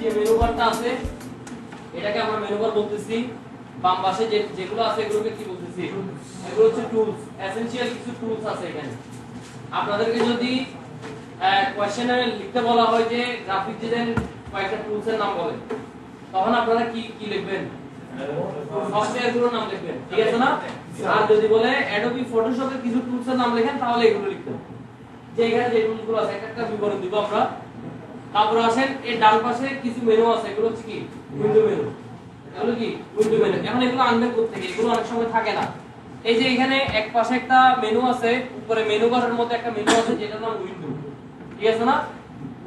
যে মেনু বারটা আছে এটাকে আমরা মেনু বার বলতেছি, বাম পাশে যেগুলো আছে এগুলোকে কি বলতেছি, এগুলো হচ্ছে টুলস, এসেনশিয়াল কিছু টুলস আছে এখানে। আপনাদেরকে যদি কোশ্চেনে লিখতে বলা হয় যে গ্রাফিক ডিজাইন কয়েকটা টুলস এর নাম বলেন, তখন আপনারা কি কি লিখবেন? সফটওয়্যার গুলোর নাম লিখবেন, ঠিক আছে না? আর যদি বলে অ্যাডোবি ফটোশপের কিছু টুলস এর নাম লেখেন তাহলে এগুলো লিখবেন, যে এখানে যে টুলস গুলো আছে একটা বিবরণ দিব আমরা। তারপর আসেন এর ডান পাশে কিছু মেনু আছে, এগুলো হচ্ছে কি উইন্ডো মেনু, এগুলো কি উইন্ডো মেনু। এখন এগুলো আনবেন কোথা থেকে? এগুলো অনেক সময় থাকে না। এই যে এখানে এক পাশে একটা মেনু আছে, উপরে মেনু বারের মধ্যে একটা মেনু আছে যেটার নাম উইন্ডো, ঠিক আছে না?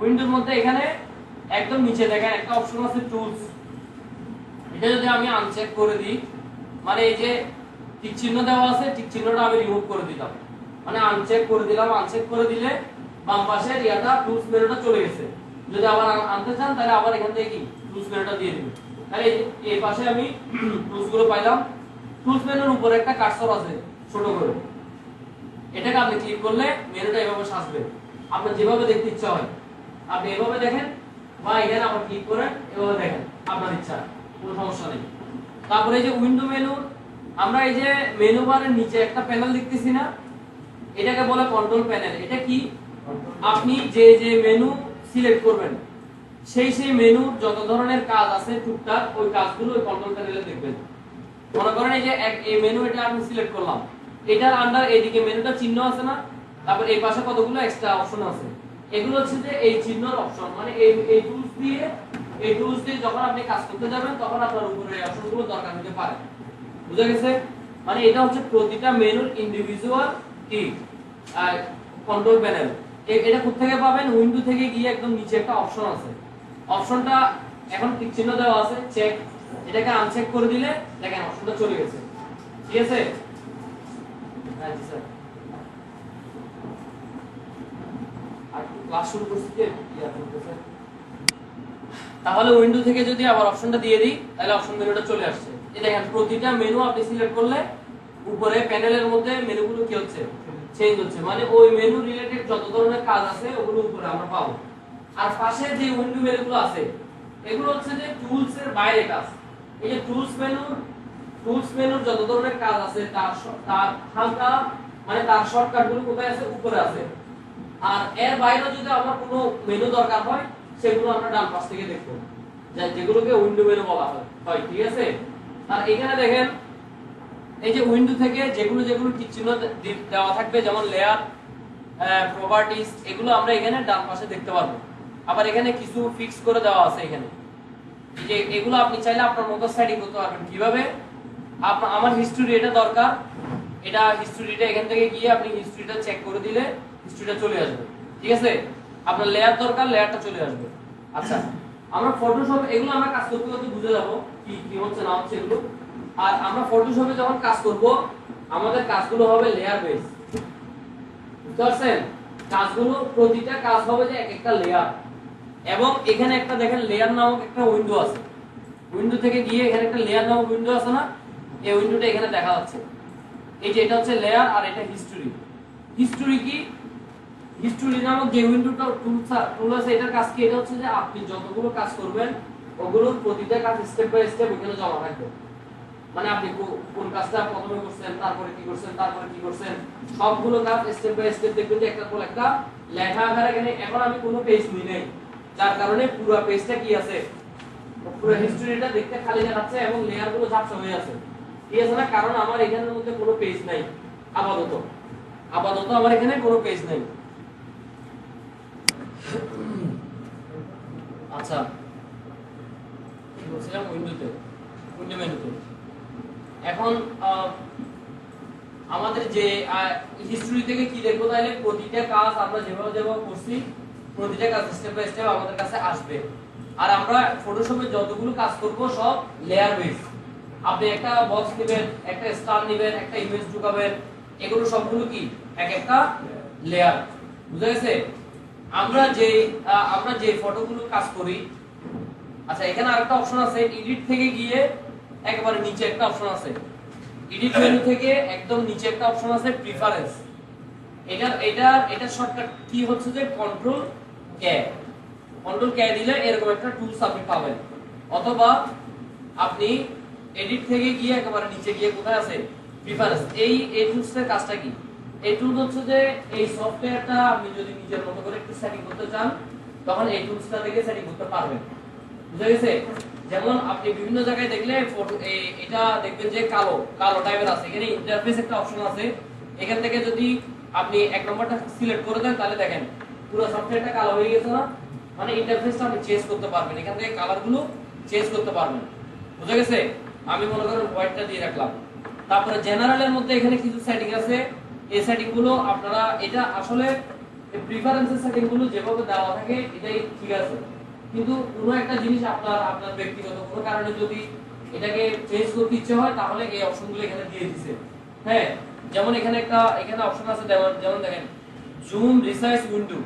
উইন্ডোর মধ্যে এখানে একদম নিচে দেখেন একটা অপশন আছে টুলস। এটা যদি আমি আনচেক করে দিই, মানে এই যে টিক চিহ্ন দেওয়া আছে, টিক চিহ্নটা আমি রিমুভ করে দিলাম, মানে আনচেক করে দিলাম। আনচেক করে দিলে বাম পাশে ইয়াটা টুলস মেনুটা চলে গেছে। যদি আবার আনতে চান তাহলে আবার এখান থেকে কি টুলস মেনুটা দিয়ে দিবেন। তাহলে এই পাশে আমি টুলস গুলো পাইলাম। টুলস মেনুর উপরে একটা কার্সর আছে ছোট করে, এটাকে আপনি ক্লিক করলে মেনুটা এভাবে সাজবে, আপনার যেভাবে দেখতে ইচ্ছা হয় আপনি এভাবে দেখেন, বা এখানে আবার ক্লিক করেন এভাবে দেখেন, আপনার ইচ্ছা, কোনো সমস্যা নেই। তারপরে এই যে উইন্ডো মেনু, আমরা এই যে মেনু বারের নিচে একটা প্যানেল দেখতেছি না, এটাকে বলে কন্ট্রোল প্যানেল। এটা কি, আপনি যে যে মেনু সিলেক্ট করবেন সেই সেই মেনুর যত ধরনের কাজ আছে টুকটাক ওই কাজগুলো ওই কন্ট্রোল প্যানেলে দেখবেন। মনে করেন এই যে এই মেনু এটা আমি সিলেক্ট করলাম, এটার আন্ডার এইদিকে মেনুটা চিহ্ন আছে না, তারপর এই পাশে কতগুলো এক্সট্রা অপশন আছে, এগুলো হচ্ছে যে এই চিহ্নর অপশন, মানে এই টুলস দিয়ে যখন আপনি কাজ করতে যাবেন তখন আপনার উপরে এই অপশনগুলো দরকার হতে পারে। বুঝা গেছে? মানে এটা হচ্ছে প্রতিটা মেনুর ইন্ডিভিজুয়াল কি কন্ট্রোল প্যানেল। এটা কোথা থেকে পাবেন? উইন্ডো থেকে গিয়ে একদম নিচে একটা অপশন আছে, অপশনটা এখন টিক চিহ্ন দেওয়া আছে চেক, এটাকে আনচেক করে দিলে দেখেন অপশনটা চলে গেছে, ঠিক আছে? হ্যাঁ জি স্যার, আর ক্লাস শুরু করছি যে ইয়া করতেছে। তাহলে উইন্ডো থেকে যদি আবার অপশনটা দিয়ে দিই তাহলে অপশন মেনুটা চলে আসছে। এই দেখেন প্রতিটা মেনু আপনি সিলেক্ট করলে উপরে প্যানেলের মধ্যে মেনুগুলো কি হচ্ছে, চেঞ্জ হচ্ছে, মানে ওই মেনু রিলেটেড যত ধরনের কাজ আছে ওগুলো উপরে আমরা পাবো। আর পাশে যে উইন্ডো মেনুগুলো আছে এগুলো হচ্ছে যে টুলস এর বাইরে কাজ। এই যে টুলস মেনুর যত ধরনের কাজ আছে তার হালকা মানে তার শর্টকাট গুলো কোথায় আছে? উপরে আছে। আর এর বাইরে যদি আমার কোনো মেনু দরকার হয় সেগুলো আমরা ডান পাশ থেকে দেখব, যেগুলোকে উইন্ডো মেনু বলা হয়, ঠিক আছে? আর এখানে দেখেন এই যে উইন্ডো থেকে যেগুলো টিক চিহ্ন দেওয়া থাকবে, যেমন লেয়ার, প্রপার্টিজ, এগুলো আমরা এখানে ডান পাশে দেখতে পারবো। আবার এখানে কিছু ফিক্স করে দেওয়া আছে এখানে, যে এগুলো আপনি চাইলে আপনার মতো সেটিং করতে পারবেন। কিভাবে? আমার হিস্টরি এটা দরকার, এটা হিস্টরিটা এখান থেকে গিয়ে আপনি হিস্টরিটা চেক করে দিলে হিস্টরিটা চলে আসবে, ঠিক আছে? আপনার লেয়ার দরকার, লেয়ারটা চলে আসবে। আচ্ছা, আমরা ফটোশপ এগুলো আমরা কাজ করতে করতে বুঝে যাব কি কি হচ্ছে না হচ্ছে এগুলো। আর আমরা ফটোশপে যখন কাজ করব আমাদের কাজগুলো হবে লেয়ার বেস, বুঝতে পারছেন? কাজগুলো প্রতিটা কাজ হবে যে এক একটা লেয়ার, এবং এখানে একটা দেখেন লেয়ার নামক একটা উইন্ডো আছে, উইন্ডো থেকে গিয়ে এখানে একটা লেয়ার নামক উইন্ডো আছে না, এই উইন্ডোটা এখানে দেখা যাচ্ছে। এই যে এটা হচ্ছে লেয়ার আর এটা হিস্টরি। হিস্টরি কি? হিস্টরি নামক যে উইন্ডোটা টুল আছে এটার কাজ কি? এটা হচ্ছে যে আপনি যতগুলো কাজ করবেন ওগুলোর প্রতিটা কাজ স্টেপ বাই স্টেপ এখানে জমা থাকবে, মানে আপনি কোন কাজটা প্রথমে করছেন, তারপরে কি করছেন, তারপরে কি করছেন, সবগুলো কাজ স্টেপ বাই স্টেপ দেখবেন যে একটা পর একটা লেখা আকারে এখানে। এখন আমি কোনো পেজ নিই নাই, যার কারণে পুরো পেজটা কি আছে, পুরো হিস্টরিটা দেখতে খালি দেখাচ্ছে এবং লেয়ার গুলো ঝাপসা হয়ে আছে, ঠিক আছে না? কারণ আমার এখানের মধ্যে কোনো পেজ নাই, আপাতত আমার এখানে কোনো পেজ নাই। আচ্ছা, কি বলছিলাম? উইন্ডো মেনুতে এখন আমাদের যে হিস্টরি থেকে কি দেখবো, তাহলে প্রতিটা কাজ আমরা যেভাবে করছি প্রতিটা কাজ স্টেপ বাই স্টেপ আমাদের কাছে আসবে। আর আমরা ফটোশপে যতগুলো কাজ করব সব লেয়ার বেস। আপনি একটা বক্স নেবেন, একটা স্টার নেবেন, একটা ইমেজ ঢুকাবেন, এগুলো সবগুলো কি এক একটা লেয়ার। বুঝা গেছে? আমরা যে ফটোগুলো কাজ করি, আচ্ছা এখানে আরেকটা অপশন আছে, এডিট থেকে গিয়ে একেবারে নিচে একটা অপশন আছে, এডিট মেনু থেকে একদম নিচে একটা অপশন আছে প্রিফারেন্স। এটা শর্টকাট কি হচ্ছে যে কন্ট্রোল কে, কন্ট্রোল কে দিলে এরকম একটা টুলস আপনি পাবেন। অথবা আপনি এডিট থেকে গিয়ে একেবারে নিচে গিয়ে কোথায় আছে প্রিফারেন্স, এই টুলসের কাজটা কি? এই টুল হচ্ছে যে এই সফটওয়্যারটা আপনি যদি নিজের মতো করে একটু সেটিং করতে চান তখন এই টুলসটা থেকে সেটিং করতে পারবেন। বুঝা গেছে? যেমন আপনি বিভিন্ন জায়গায় দেখলে এটা দেখবেন যে কালো কালো টাইপের আছে, এখানে ইন্টারফেস একটা অপশন আছে, এখান থেকে যদি আপনি এক নম্বরটা সিলেক্ট করে দেন তাহলে দেখেন পুরো সফটওয়্যারটা কালো হয়ে গেছে না, মানে ইন্টারফেসটা আপনি চেঞ্জ করতে পারবেন, এখান থেকে কালারগুলো চেঞ্জ করতে পারবেন। বুঝা গেছে? আমি মনে করেন হোয়াইটটা দিয়ে রাখলাম। তারপরে জেনারেলের মধ্যে এখানে কিছু সেটিং আছে, এই সেটিং গুলো আপনারা এটা আসলে প্রিফারেন্সের সেটিং গুলো যেভাবে দেওয়া থাকে এটাই ঠিক আছে, কিন্তু কোনো একটা জিনিস আপনার ব্যক্তিগত কোনো কারণে যদি এটাকে চেঞ্জ করতে ইচ্ছে হয় তাহলে এই অপশনগুলো এখানে দিয়ে দিয়েছে। হ্যাঁ, যেমন এখানে অপশন আছে, যেমন দেখেন জুম রিসাইজ উইন্ডো,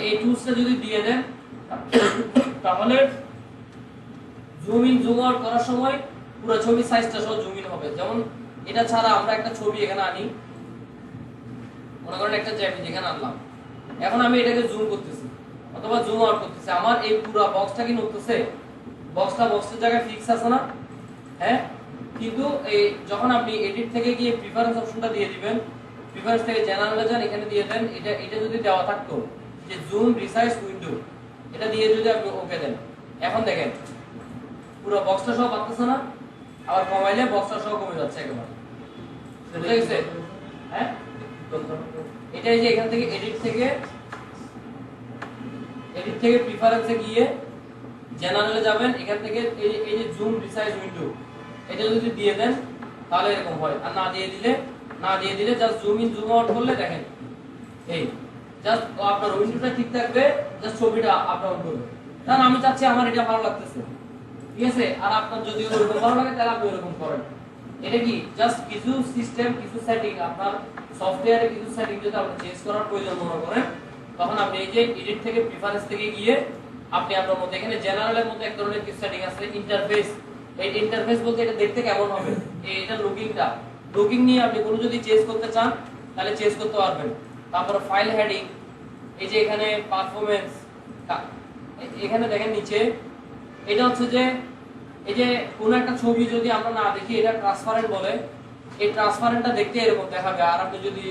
এই টুলসটা যদি দিয়ে দেন তাহলে জুম ইন জুম আউট করার সময় পুরো ছবির সাইজটা সহ জুম ইন হবে। যেমন এটা ছাড়া আমরা একটা ছবি এখানে আনি, মনে করেন একটা জেপিজি এখানে আনলাম, এখন আমি এটাকে জুম করতেছি অথবা জুম আউট করতেছি, আমার এই পুরো বক্সটা কি নড়তেছে? বক্সের জায়গায় ফিক্স আছে না? হ্যাঁ, কিন্তু এই যখন আপনি এডিট থেকে গিয়ে প্রিফারেন্স অপশনটা দিয়ে দিবেন, প্রিফারেন্স থেকে জেনারেলে যান, এখানে দিয়ে দেন এটা যদি দেওয়া থাকতো যে জুম রিসাইজ উইন্ডো, এটা দিয়ে যদি আপনি ওকে দেন, এখন দেখেন পুরো বক্সটা সহ বাড়তেছে না, আবার কমাইলে বক্সটা সহ কমে যাচ্ছে একেবারে। বুঝা গেছে? হ্যাঁ, এটাই যে এখান থেকে এডিট থেকে প্রিফারেন্সে গিয়ে জেনারেলে যাবেন, এখান থেকে এই যে জুম রিসাইজ উইন্ডো এটা যদি দিয়ে দেন তাহলে এরকম হয়, আর না দিয়ে দিলে just zoom in zoom out করলে দেখেন এই জাস্ট আপনার উইন্ডোটা ঠিক থাকবে, জাস্ট ছবিটা আপ ডাউন করবে। কারণ আমি চাচ্ছি আমার এটা ভালো লাগতেছে, ঠিক আছে, আর আপনার যদি ওরকম ভালো লাগে তাহলে আপনি এরকম করেন। এটা কি জাস্ট কিছু সিস্টেম, কিছু সেটিং, আপনার সফটওয়্যারে কিছু সেটিং যদি আপনি চেঞ্জ করার প্রয়োজন মনে করেন তখন আপনি এই যে এডিট থেকে প্রিফারেন্স থেকে গিয়ে আপনি আপনার মধ্যে এখানে জেনারেলের মধ্যে এক ধরনের কিছু সেটিং আছে, ইন্টারফেস। এই ইন্টারফেস বলতে এটা দেখতে কেমন হবে, এটা লুকিং নিয়ে আপনি কোনো যদি চেঞ্জ করতে চান তাহলে চেঞ্জ করতে পারবেন। তারপর ফাইল হেডিং, এই যে এখানে পারফরম্যান্স, এখানে দেখেন নিচে এটা হচ্ছে যে এই যে কোনো একটা ছবি যদি আমরা না দেখি এটা ট্রান্সপারেন্ট বলে, এই ট্রান্সপারেন্টটা দেখতে এরকম দেখাবে, আর আপনি যদি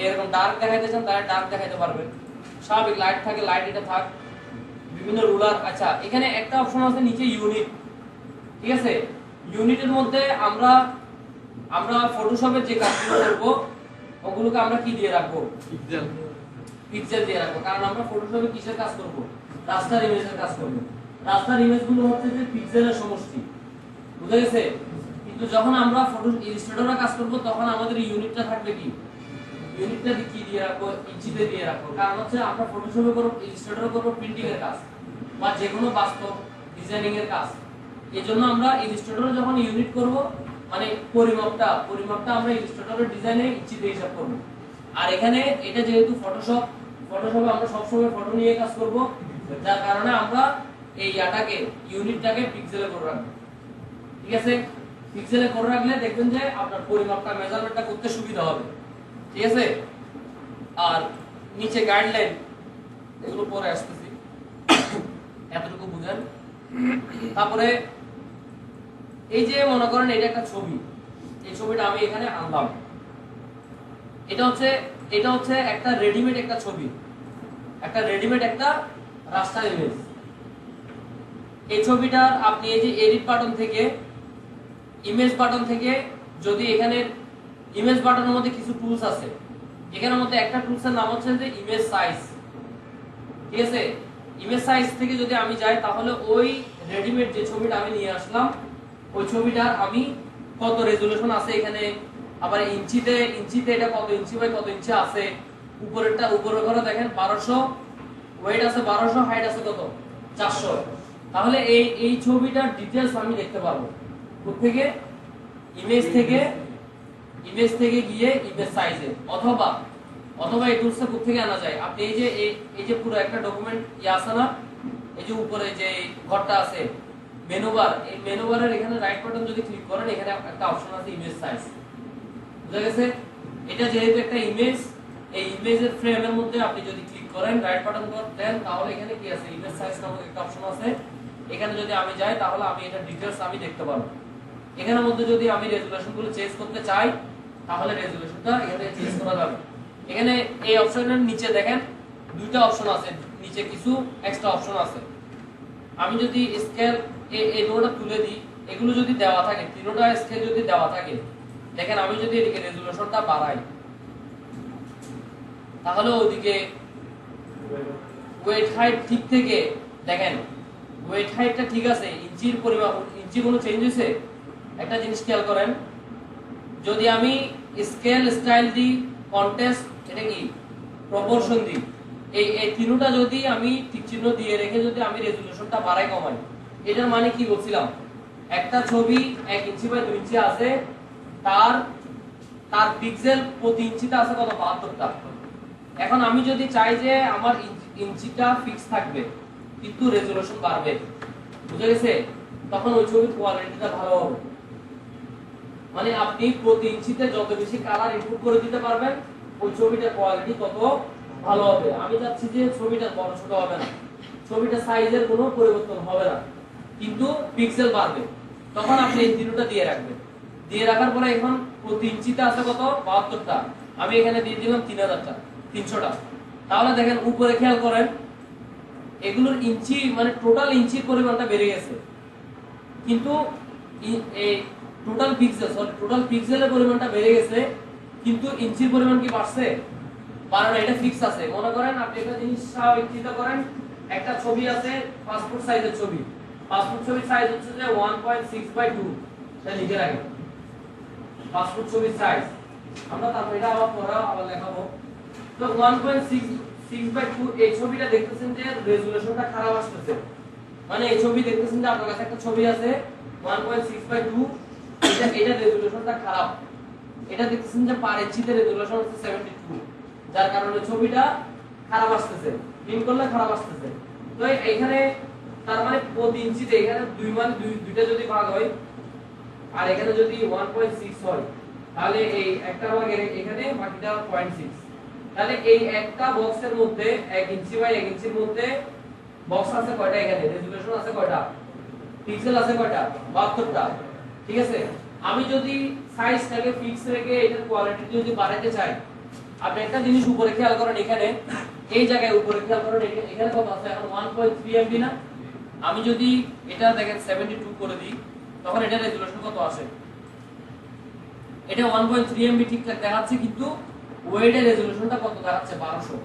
এরকম ডার্ক দেখাইতে চান তাহলে ডার্ক দেখাইতে পারবেন। স্বাভাবিক লাইট থাকে লাইট এটা থাক, বিভিন্ন রুলার। আচ্ছা, এখানে একটা অপশন আছে নিচে ইউনিট, ঠিক আছে, ইউনিটের মধ্যে আমরা ফটোশপের যে কাজগুলো করব ওগুলোকে আমরা কি দিয়ে রাখবো? পিক্সেল দিয়ে রাখবো, কারণ আমরা ফটোশপে কিসের কাজ করব? রাস্টার ইমেজের কাজ করব। রাস্টার ইমেজগুলো হচ্ছে যে পিক্সেলের সমষ্টি, বুঝা গেছে? কিন্তু যখন আমরা ফটো ইলাস্ট্রেটরে কাজ করব তখন আমাদের ইউনিটটা থাকবে কি? ইউনিটটা কি দিয়ে রাখবো? ইঞ্চিতে দিয়ে রাখবো, কারণ হচ্ছে আমরা ফটোশপে করব, ইলাস্ট্রেটরে করব প্রিন্টিং এর কাজ বা যে কোনো বাস্তব ডিজাইনিং এর কাজ। এজন্য আমরা ইলাস্ট্রেটরে যখন ইউনিট করব মানে পরিমাপটা আমরা ইলাস্ট্রেটরের ডিজাইনে ইঞ্চিতে হিসাব করব। আর এখানে এটা যেহেতু ফটোশপে আমরা সবসময় ফটো নিয়ে কাজ করব, যার কারণে আমরা এই ইউনিটটাকে পিক্সেলে করে রাখবো, ঠিক আছে? পিক্সেলে করে রাখলে দেখবেন যে আপনার পরিমাপটা মেজারমেন্টটা করতে সুবিধা হবে, ঠিক আছে? আর নিচে গাইডলাইন, এগুলো পরে আসতেছি, এতটুকু বুঝেন। তারপরে এই যে মনে করেন এটা একটা ছবি, এই ছবিটা আমি এখানে আনলাম, এটা হচ্ছে একটা রেডিমেড একটা ছবি, একটা রেডিমেড একটা রাস্টার ইমেজ। এই ছবিটার আপনি এই যে এডিট বাটন থেকে ইমেজ বাটন থেকে যদি এখানে ইমেজ বাটনের মধ্যে কিছু টুলস আছে, এখানের মধ্যে একটা টুলসের নাম হচ্ছে যে ইমেজ সাইজ, ঠিক আছে? ইমেজ সাইজ থেকে যদি আমি যাই তাহলে ওই রেডিমেড যে ছবিটা আমি নিয়ে আসলাম ওই ছবিটার আমি কত রেজোলিউশন আছে এখানে, আবার ইঞ্চিতে এটা কত ইঞ্চি বাই কত ইঞ্চি আছে, উপরের ঘরে দেখেন 1200, ওয়েট আছে 1200, হাইট আছে কত 400। তাহলে এই ছবিটার ডিটেইলস আমি দেখতে পারবো কোত্থেকে? ইমেজ থেকে গিয়ে ইমেজ সাইজে, অথবা এই টুলসটা কোত্থেকে আনা যায়? আপনি এই যে পুরো একটা ডকুমেন্ট আছে না, এই যে উপরে যে ঘরটা আছে মেনু বার, এই মেনু বারের এখানে রাইট বাটন যদি ক্লিক করেন এখানে একটা অপশন আছে ইমেজ সাইজ, বুঝা গেছে? এটা যেহেতু একটা ইমেজ, এই ইমেজের ফ্রেমের মধ্যে আপনি যদি ক্লিক করেন রাইট বাটন দেন তাহলে এখানে কি আছে ইমেজ সাইজ নামক একটা অপশন আছে। এখানে যদি আমি যাই তাহলে আমি এটা ডিটেইলস আমি দেখতে পারবো। এখানের মধ্যে যদি আমি রেজোলিউশনগুলো চেঞ্জ করতে চাই তাহলে রেজোলিউশনটা এখানে চেঞ্জ করা যাবে। এখানে এই অপশনের নিচে দেখেন দুইটা অপশন আছে, নিচে কিছু এক্সট্রা অপশন আছে। আমি যদি স্কেল এই দুটোটা তুলে দিই, এগুলো যদি দেওয়া থাকে তিনটা স্কেল যদি দেওয়া থাকে দেখেন আমি যদি এদিকে রেজোলিউশনটা বাড়াই তাহলে ওইদিকে ওয়েট হাইট ঠিক থেকে দেখেন ওয়েট হাইটটা ঠিক আছে, ইঞ্চির পরিমাপ ইঞ্চি কোনো চেঞ্জ হয়েছে? একটা জিনিস খেয়াল করেন, যদি আমি স্কেল স্টাইল দিই কন্টেস্ট এটা কি প্রপোর্শন দিই, এই তিনটা যদি আমি টিক চিহ্ন দিয়ে রেখে যদি আমি রেজোলিউশনটা বাড়াই কমাই, এটার মানে কি বলছিলাম একটা ছবি 1 ইঞ্চি বাই 2 ইঞ্চি আছে, তার পিক্সেল প্রতি ইঞ্চিতে আছে কত 72টা। এখন আমি যদি চাই যে আমার ইঞ্চিটা ফিক্স থাকবে কিন্তু রেজোলিউশন বাড়বে, বুঝে গেছে, তখন ওই ছবির কোয়ালিটিটা ভালো হবে। মানে আপনি প্রতি ইঞ্চিতে যত বেশি কালার ইনপুট করে দিতে পারবেন ওই ছবিটার কোয়ালিটি তত ভালো হবে। আমি চাচ্ছি যে ছবিটা বড় ছোট হবে না, ছবিটা সাইজের কোনো পরিবর্তন হবে না কিন্তু পিক্সেল বাড়বে, তখন আপনি এই তিনটা দিয়ে রাখবেন। দিয়ে রাখার পরে এখন প্রতি ইঞ্চিতে আছে কত 72টা, আমি এখানে দিয়ে দিলাম 3000টা 300টা। তাহলে দেখেন উপরে খেয়াল করেন এগুলোর ইঞ্চি মানে টোটাল ইঞ্চির পরিমাণটা বেড়ে গেছে কিন্তু এই টোটাল পিক্সেলের পরিমাণটা বেড়ে গেছে কিন্তু ইঞ্চির পরিমাণ কি বাড়ছে? বাড়ে না, এটা ফিক্স আছে। মনে করেন আপনি একটা জিনিস স্বাভাবিক চিন্তা করেন, একটা ছবি আছে পাসপোর্ট সাইজের ছবি, পাসপোর্ট ছবির সাইজ হচ্ছে যে 1.6/2, এটা লিখে রাখেন পাসপোর্ট ছবির সাইজ। আমরা তারপর এটা আবার লেখাবো। তো 1.6/2 এই ছবিটা দেখতেছেন যে রেজোলিউশনটা খারাপ আসছে, মানে এই ছবি দেখতেছেন যে আপনার কাছে একটা ছবি আছে 1.6/2, এটা রেজোলিউশনটা খারাপ, এটা দেখতেছেন যে পার ইঞ্চিতে রেজোলিউশন হচ্ছে 72, যার কারণে ছবিটা খারাপ আসছে, প্রিন্ট করলে খারাপ আসছে। তো এখানে তার মানে প্রতি ইঞ্চিতে এখানে দুইটা যদি ভাগ হয় আর এখানে যদি 1.6 হয় তাহলে এই একটা ভাগ এখানে বাকিটা 0.6, তাহলে এই একটা বক্সের মধ্যে 1 ইঞ্চি বাই 1 ইঞ্চির মধ্যে বক্স আছে কয়টা? এখানে রেজোলিউশন আছে কয়টা? পিক্সেল আছে কয়টা? 72টা। ঠিক আছে, আমি যদি সাইজটাকে ফিক্স রেখে এটার কোয়ালিটি যদি বাড়াতে চাই, আপনি একটা জিনিস উপরে খেয়াল করেন, এখানে এই জায়গায় উপরে খেয়াল করেন এখানে কত আছে এখন 1.3 এমবি না? আমি যদি এটা দেখেন 72 করে দিই তখন এটা রেজোলিউশন কত আসে? এটা 1.3 এমবি ঠিকঠাক দেখাচ্ছে কিন্তু ওয়েটের রেজোলিউশনটা কত দেখাচ্ছে? 1200।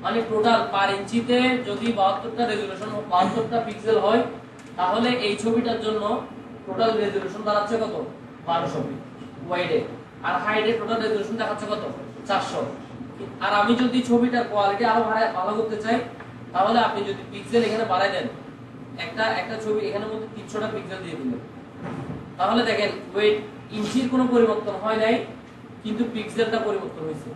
মানে টোটাল পার ইঞ্চিতে যদি 72টা রেজোলিউশন 72টা পিক্সেল হয় তাহলে এই ছবিটার জন্য টোটাল রেজোলিউশন দাঁড়াচ্ছে কত? 1200 ওয়াইডে। আর হাইটে টোটাল রেজোলিউশন দেখাচ্ছে কত? 400। আর আমি যদি ছবিটার কোয়ালিটি আরো ভালো করতে চাই তাহলে আপনি যদি পিক্সেল এখানে বাড়াই দেন, একটা ছবি এখানে মধ্যে 300টা পিক্সেল দিয়ে দিলেন, তাহলে দেখেন ওয়েট ইঞ্চির কোনো পরিবর্তন হয় নাই কিন্তু পিক্সেলটা পরিবর্তন হয়েছে।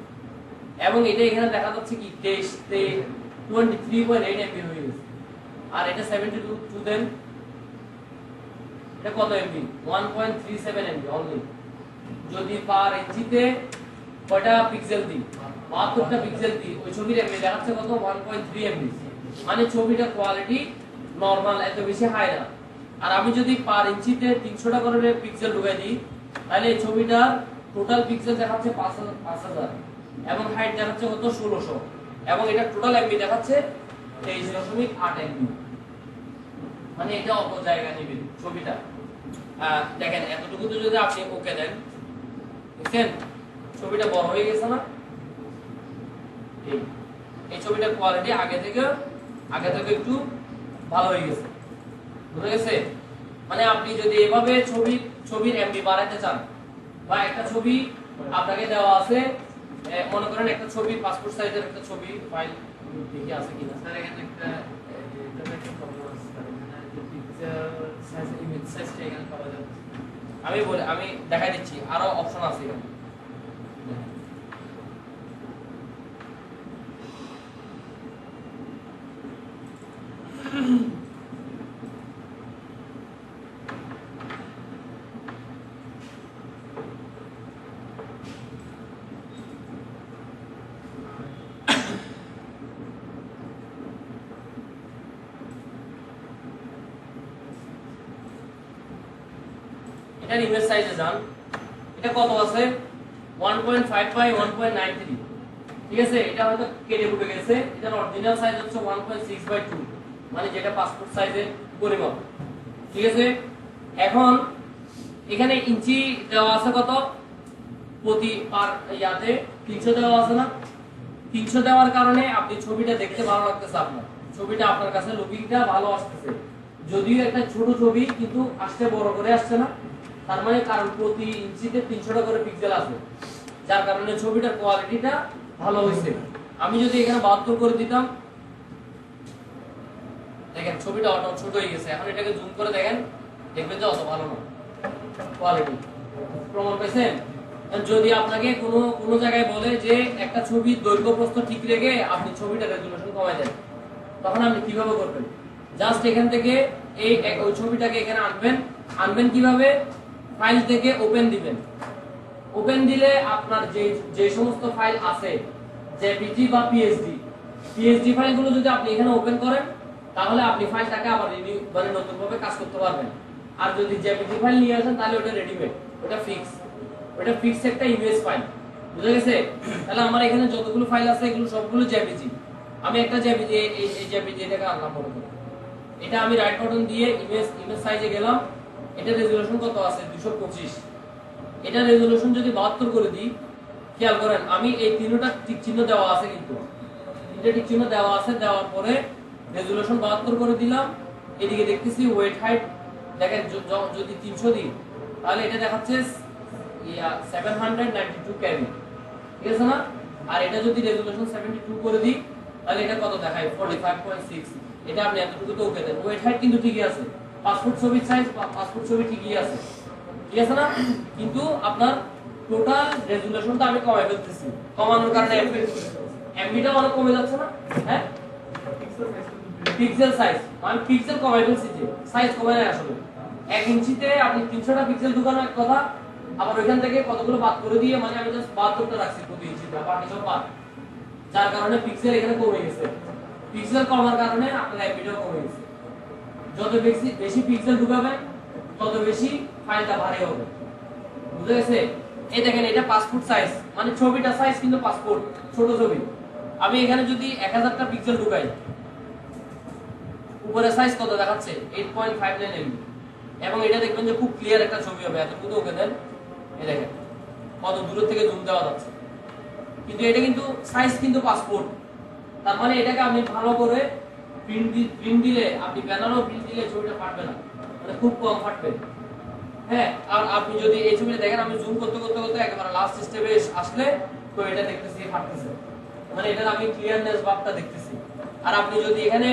এবং এটা এখানে দেখা যাচ্ছে কি 23.8 এমবি হয়ে গেছে। আর এটা 72 দেন, এটা কত এমবি? 1.37 MB only. যদি পার ইঞ্চিতে কয়টা পিক্সেল দিই? 72টা পিক্সেল দিই, ওই ছবির এমবি দেখাচ্ছে কত? 1.3 এমবি। মানে ছবিটার কোয়ালিটি নরমাল, এত বেশি হাই না। আর আমি যদি পার ইঞ্চিতে 300টা করে পিক্সেল ঢুকাই দিই তাহলে এই ছবিটার টোটাল পিক্সেল দেখাচ্ছে 5000 এবং হাইট দেখাচ্ছে কত? 1600 এবং এটা টোটাল এমবি দেখাচ্ছে 23.8 এমবি। মানে এটা অত জায়গা নেবে ছবিটা। দেখেন এতটুকু তো যদি আপনি ওকে দেন, দেখেন ছবিটা বড় হয়ে গেছে না? এই ছবিটার কোয়ালিটি আগে থেকে একটু ভালো হয়ে গেছে, বুঝা গেছে? মানে আপনি যদি এভাবে ছবির এমবি বাড়াতে চান বা একটা ছবি আপনাকে দেওয়া আছে, মনে করেন একটা ছবি পাসপোর্ট সাইজের একটা ছবি ফাইল দেখি আছে কিনা, স্যার এখানে একটা প্রবলেম আছে স্যার, এখানে যে পিকচার সাইজ ইমেজ সাইজটা এখানে পাওয়া যাচ্ছে। আমি দেখাই দিচ্ছি, আরো অপশন আছে এখানে। এটার ইমেজ সাইজে যান, এটা কত আছে 1.5 বাই 1.93, ঠিক আছে। এটা হয়তো কেটে ফুটে গেছে, এটার অরিজিনাল সাইজ হচ্ছে 1.6 বাই 2, মানে যেটা পাসপোর্ট সাইজের পরিমাপ, ঠিক আছে। এখন এখানে ইঞ্চি দেওয়া আছে কত প্রতি পার ইয়াতে 300 দেওয়া আছে না। 300 দেওয়ার কারণে আপনি ছবিটা দেখতে ভালো লাগতেছে, আপনার ছবিটা আপনার কাছে লুকিংটা ভালো আসতেছে, যদিও একটা ছোট ছবি কিন্তু আসতে বড় করে আসছে না। তার মানে কারণ প্রতি ইঞ্চিতে 300টা করে পিক্সেল আছে, যার কারণে ছবিটার কোয়ালিটিটা ভালো হয়েছে। আমি যদি এখানে 72 করে দিতাম, দেখেন ছবিটা অত ছোট হয়ে গেছে। এখন এটাকে জুম করে দেখেন, দেখবেন যে অত ভালো না কোয়ালিটি। প্রমাণ পেয়েছেন? যদি আপনাকে কোনো জায়গায় বলে যে একটা ছবির দৈর্ঘ্য প্রস্থ ঠিক রেখে আপনি ছবিটা রেজোলিউশন কমায় দেন, তখন আপনি কিভাবে করবেন? জাস্ট এখান থেকে ওই ছবিটাকে এখানে আনবেন কিভাবে? ফাইল থেকে ওপেন দিবেন। ওপেন দিলে আপনার যে সমস্ত ফাইল আছে জেপিজি বা পিএসডি ফাইলগুলো যদি আপনি এখানে ওপেন করেন, তাহলে আপনি ফাইলটাকে আবার মানে নতুনভাবে কাজ করতে পারবেন। আর যদি জেপিজি ফাইল নিয়ে আসেন তাহলে ওটা রেডিমেড, ওটা ফিক্স একটা ইমেজ ফাইল, বুঝা গেছে? তাহলে আমার এখানে যতগুলো ফাইল আছে এগুলো সবগুলো জেপিজি। আমি একটা জেপিজি এই জেপিজি এটাকে আনলাম মনে করি, এটা আমি রাইট বাটন দিয়ে ইমেজ সাইজে গেলাম। এটা রেজোলিউশন কত আছে 225। এটা রেজোলিউশন যদি 72 করে দিই, খেয়াল করেন আমি এই তিনটা টিক চিহ্ন দেওয়া আছে, কিন্তু তিনটা টিক চিহ্ন দেওয়া আছে, দেওয়ার পরে রেজোলিউশন 72 করে দিলাম। এদিকে দেখতেছি ওয়েট হাইট, দেখেন যদি 300 দিই তাহলে এটা দেখাচ্ছে 792 কেবি, ঠিক আছে না? আর এটা যদি রেজোলিউশন 72 করে দিই তাহলে এটা কত দেখায় 45.6। এটা আপনি এতটুকু তো ওকে দেন। ওয়েট হাইট কিন্তু ঠিকই আছে, পাসপোর্ট ছবির সাইজ পাসপোর্ট ছবি ঠিকই আছে, ঠিক আছে না? কিন্তু আপনার টোটাল রেজোলিউশনটা আমি কমাই ফেলতেছি, কমানোর কারণে এমবিটা অনেক কমে যাচ্ছে না? হ্যাঁ, পিক্সেল সাইজ আমি পিক্সেল কমাই ফেলছি, যে সাইজ কমাই না। আসলে 1 ইঞ্চিতে আপনি 300টা পিক্সেল ঢুকানো এক কথা, আবার ওইখান থেকে কতগুলো বাদ করে দিয়ে, মানে আমি জাস্ট 72টা রাখছি প্রতি ইঞ্চিতে, বাকি সব বাদ, যার কারণে পিক্সেল এখানে কমে গেছে। পিক্সেল কমার কারণে আপনার এমবিটাও কমে গেছে। যত বেশি পিক্সেল ঢুকাবেন তত বেশি ফাইলটা ভারী হবে, বুঝা গেছে? এই দেখেন এটা পাসপোর্ট সাইজ, মানে ছবিটা সাইজ কিন্তু পাসপোর্ট ছোট ছবি। আমি এখানে যদি 1000টা পিক্সেল ঢুকাই, উপরে সাইজ কত দেখাচ্ছে 8.59 এমবি, এবং এটা দেখবেন যে খুব ক্লিয়ার একটা ছবি হবে। এতটুকু ওকে দেন, এই দেখেন কত দূর থেকে জুম দেওয়া যাচ্ছে, কিন্তু এটা কিন্তু সাইজ কিন্তু পাসপোর্ট। তার মানে এটাকে আপনি ভালো করে প্রিন্ট দিলে, আপনি ব্যানারও প্রিন্ট দিলে ছবিটা ফাটবে না, মানে খুব কম ফাটবে। হ্যাঁ, আর আপনি যদি এই ছবিটা দেখেন, আমি জুম করতে করতে করতে একেবারে লাস্ট স্টেপে আসলে তো এটা দেখতেছি ফাটতেছে, মানে এটার আমি ক্লিয়ারনেস ভাবটা দেখতেছি। আর আপনি যদি এখানে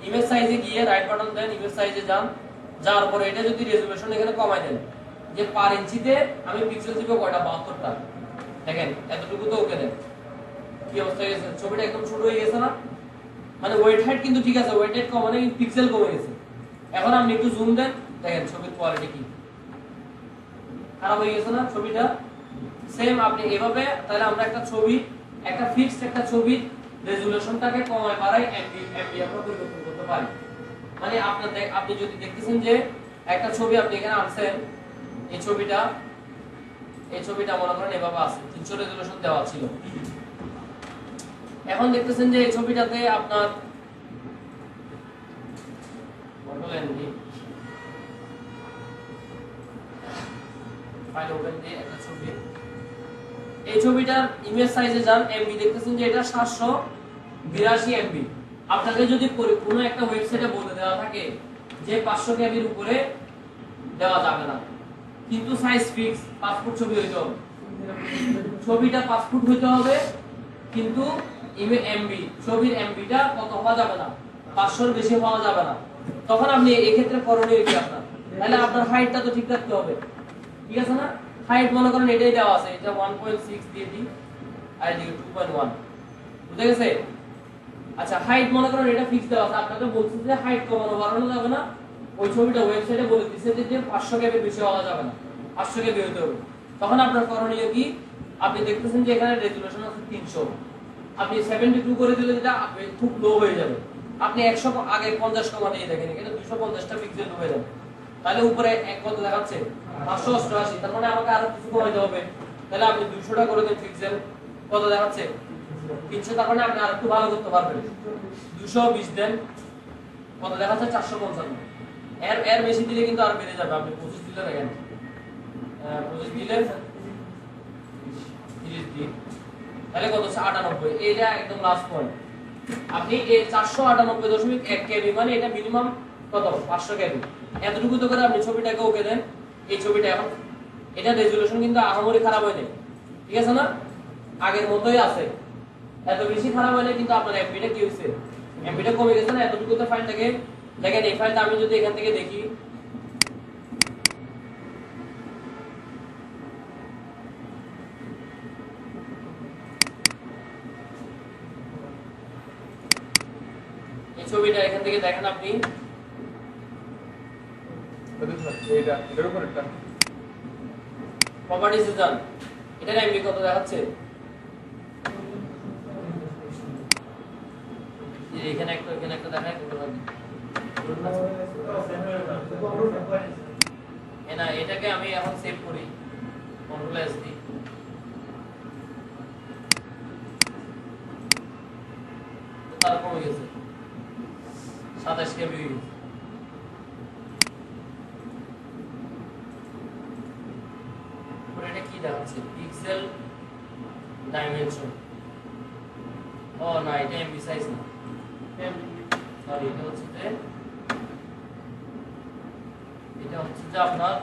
ইমেজ সাইজে গিয়ে রাইট বাটন দেন, ইমেজ সাইজে যাওয়ার পরে এটা যদি রেজোলিউশন এখানে কমাই দেন, যে পার ইঞ্চিতে আমি পিক্সেল দিব কয়টা 72টা, দেখেন এতটুকু তো ওকে দেন, কি অবস্থা হয়ে গেছে? ছবিটা একদম ছোট হয়ে গেছে না? মানে ওয়েট হাইট কিন্তু ঠিক আছে, ওয়েট হাইট কমানো কিন্তু পিক্সেল কমে গেছে। এখন আপনি একটু জুম দেন, দেখেন ছবির কোয়ালিটি কি খারাপ হয়ে গেছে না ছবিটা? সেম আপনি এভাবে, তাহলে আমরা একটা ছবি, একটা ফিক্সড একটা ছবির রেজোলিউশনটাকে কমায় বাড়াই এমবি আমরা পরিবর্তন করতে পারি। মানে আপনি যদি দেখতেছেন যে একটা ছবি আপনি এখানে আনছেন, এই ছবিটা মনে করেন এভাবে আছে, 300 রেজোলিউশন দেওয়া ছিল। এখন দেখতেছেন যে এই ছবিটাতে আপনার এই ছবিটার ইমেজ সাইজে যান, এমবি দেখতেছেন যে এটা 782 এমবি। আপনাকে যদি কোনো একটা ওয়েবসাইটে বলে দেওয়া থাকে যে 500 কেবির উপরে দেওয়া যাবে না, কিন্তু সাইজ ফিক্স, পাসপোর্ট ছবি হইতে হবে, ছবিটা পাসপোর্ট হইতে হবে, কিন্তু ছবির এমবিটা কত হওয়া যাবে না, 500 এর বেশি হওয়া যাবে না। তখন আপনি এই ক্ষেত্রে করণীয় কি আপনার? তাহলে আপনার হাইটটা তো ঠিক রাখতে হবে, ঠিক আছে না? হাইট মনে করেন এটাই দেওয়া আছে, এটা 1.6 দিয়ে দিই, আর এদিকে 2.1, বুঝে গেছে? আচ্ছা, হাইট মনে করেন এটা ফিক্স দেওয়া আছে, আপনাকে বলছে যে হাইট কমানো বাড়ানো যাবে না, ওই ছবিটা ওয়েবসাইটে বলে দিচ্ছে যে 500 কেবির বেশি হওয়া যাবে না, 500 কেবি হতে হবে। তখন আপনার করণীয় কি? আপনি দেখতেছেন যে এখানে রেজোলিউশন আছে 300, আপনি 72 করে দিলে যেটা খুব লো হয়ে যাবে। আপনি 100 আগে 50 কমা দিয়ে দেখেন, এখানে 250টা পিক্সেল হয়ে যাবে, তাহলে উপরে এক কত দেখাচ্ছে 588, তার মানে আমাকে আরো কিছু কমাইতে হবে। তাহলে আপনি 200 টা করে দেন পিক্সেল, কত দেখাচ্ছে 300, তার মানে আপনি আর একটু ভালো করতে পারবেন। 220 দেন, কত দেখাচ্ছে 455। এর বেশি দিলে কিন্তু আর বেড়ে যাবে। আপনি 25 দিলে দেখেন, 25 দিলে 30 দিন, তাহলে কত হচ্ছে 98। এইটা একদম লাস্ট পয়েন্ট। আপনি এই 498.1 কেবি মানে এটা মিনিমাম কত 500 কেবি, এতটুকু তো করে আপনি ছবিটাকে ওকে দেন। এই ছবিটা এখন এটা রেজোলিউশন কিন্তু আহামরি খারাপ হয়নি, ঠিক আছে না, আগের মতোই আছে, এত বেশি খারাপ হয়নি, কিন্তু আপনার এমবিটা কি হয়েছে, এমবিটা কমে গেছে না এতটুকুতে ফাইলটাকে। দেখেন এই ফাইলটা আমি যদি এখান থেকে দেখি, এই ছবিটা এখান থেকে দেখেন আপনি, এটার উপর একটা প্রপার্টিজে যান, এটার এমবি কত দেখাচ্ছে, এখানে একটা দেখায় না। এটাকে আমি এখন সেভ করি, কন্ট্রোল এস দিই, তার কমে গেছে 27 কেবি হয়ে গেছে। এটা কি দেখাচ্ছে, পিক্সেল ডাইমেনশন, ও না এটা এমবি সাইজ না, সরি এটা হচ্ছে যে আপনার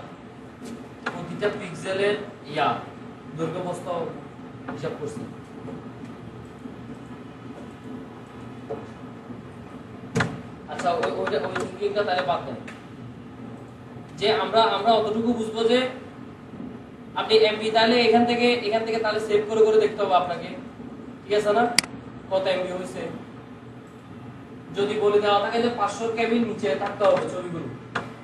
প্রতিটা পিক্সেলের দৈর্ঘ্য প্রস্থ হিসাব করছি। আচ্ছা ওই থিংকিংটা তাহলে বাদ দেন, যে আমরা অতটুকু বুঝবো যে আপনি এমবি তাহলে এখান থেকে তাহলে সেভ করে করে দেখতে হবে আপনাকে, ঠিক আছে না, কত এমবি হয়েছে। যদি বলে দেওয়া থাকে যে 500 কেবির নিচে থাকতে হবে ছবিগুলো,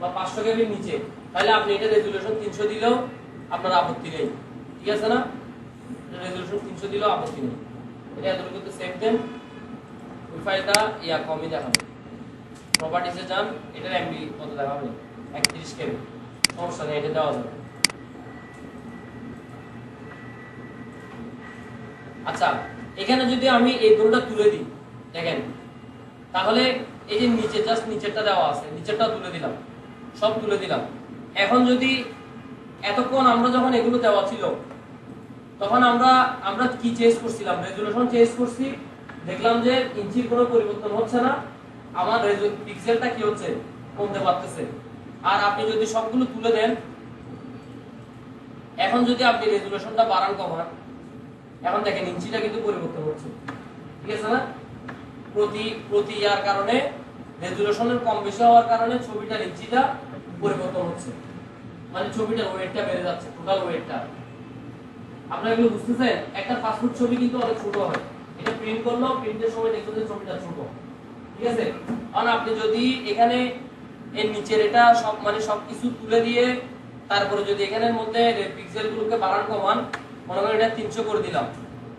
বা 500 কেবির নিচে, তাহলে আপনি এটা রেজোলিউশন 300 দিলেও আপনার আপত্তি নেই, ঠিক আছে না, রেজোলিউশন 300 দিলেও আপত্তি নেই। এটা এতটুকুতে সেভ দেন, ওই ফাইলটা কমই দেখাবে। প্রপার্টিজে যান, এটার এমবি কত দেখাবে 31 কেবি, সমস্যা নেই, এটা দেওয়া যাবে। আচ্ছা এখানে যদি আমি এই দুটোটা তুলে দিই, দেখেন তাহলে এই যে নিচে জাস্ট নিচেরটা দেওয়া আছে, নিচেরটা তুলে দিলাম, সব তুলে দিলাম। এখন যদি এতক্ষণ আমরা যখন এগুলো দেওয়া ছিল, তখন আমরা কি চেঞ্জ করছিলাম, রেজোলিউশন চেঞ্জ করছি, দেখলাম যে ইঞ্চির কোনো পরিবর্তন হচ্ছে না, আমার পিক্সেলটা কি হচ্ছে কমতে পারতেছে। আর আপনি যদি সবগুলো তুলে দেন, এখন যদি আপনি রেজোলিউশনটা বাড়ান কমান, এখন দেখেন ইঞ্চিটা কিন্তু পরিবর্তন হচ্ছে, ঠিক আছে না, প্রতি ইয়ার কারণে রেজোলিউশনের কম বেশি হওয়ার কারণে ছবিটার ইঞ্চিটা পরিবর্তন হচ্ছে, মানে ছবিটার ওয়েটটা বেড়ে যাচ্ছে, টোটাল ওয়েটটা। আপনারা এগুলো বুঝতেছেন, একটা পাসপোর্ট ছবি কিন্তু অনেক ছোট হয়, এটা প্রিন্ট করলো, প্রিন্টের সময় দেখবেন যে ছবিটা ছোট, ঠিক আছে। কারণ আপনি যদি এখানে এর নিচের এটা সব মানে সবকিছু তুলে দিয়ে তারপরে যদি এখানের মধ্যে পিক্সেলগুলোকে বাড়ান কমান, মনে করেন এটা 300 করে দিলাম,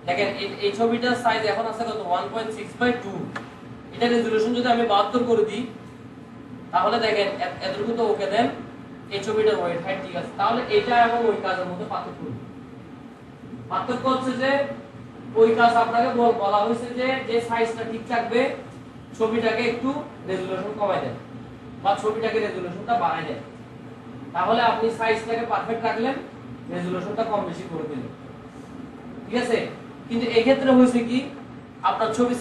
দেখেন এই ছবিটার সাইজ এখন আছে কত 1.6/2, এটা রেজোলিউশন যদি আমি 72 করে দিই, তাহলে দেখেন এতটুকু তো ওকে দেন, এই ছবিটার ওয়েট হাইট ঠিক আছে। তাহলে এটা এবং ওই কাজের মধ্যে পার্থক্য হচ্ছে যে ওই কাজ আপনাকে বলা হয়েছে যে সাইজটা ঠিক থাকবে, ছবিটাকে একটু রেজোলিউশন কমাই দেন বা ছবিটাকে রেজোলিউশনটা বাড়াই দেন, তাহলে আপনি সাইজটাকে পারফেক্ট রাখলেন, রেজোলিউশনটা কম বেশি করে দিলেন, ঠিক আছে। কিন্তু এই ক্ষেত্রে হয়েছে কি, আপনার ছবির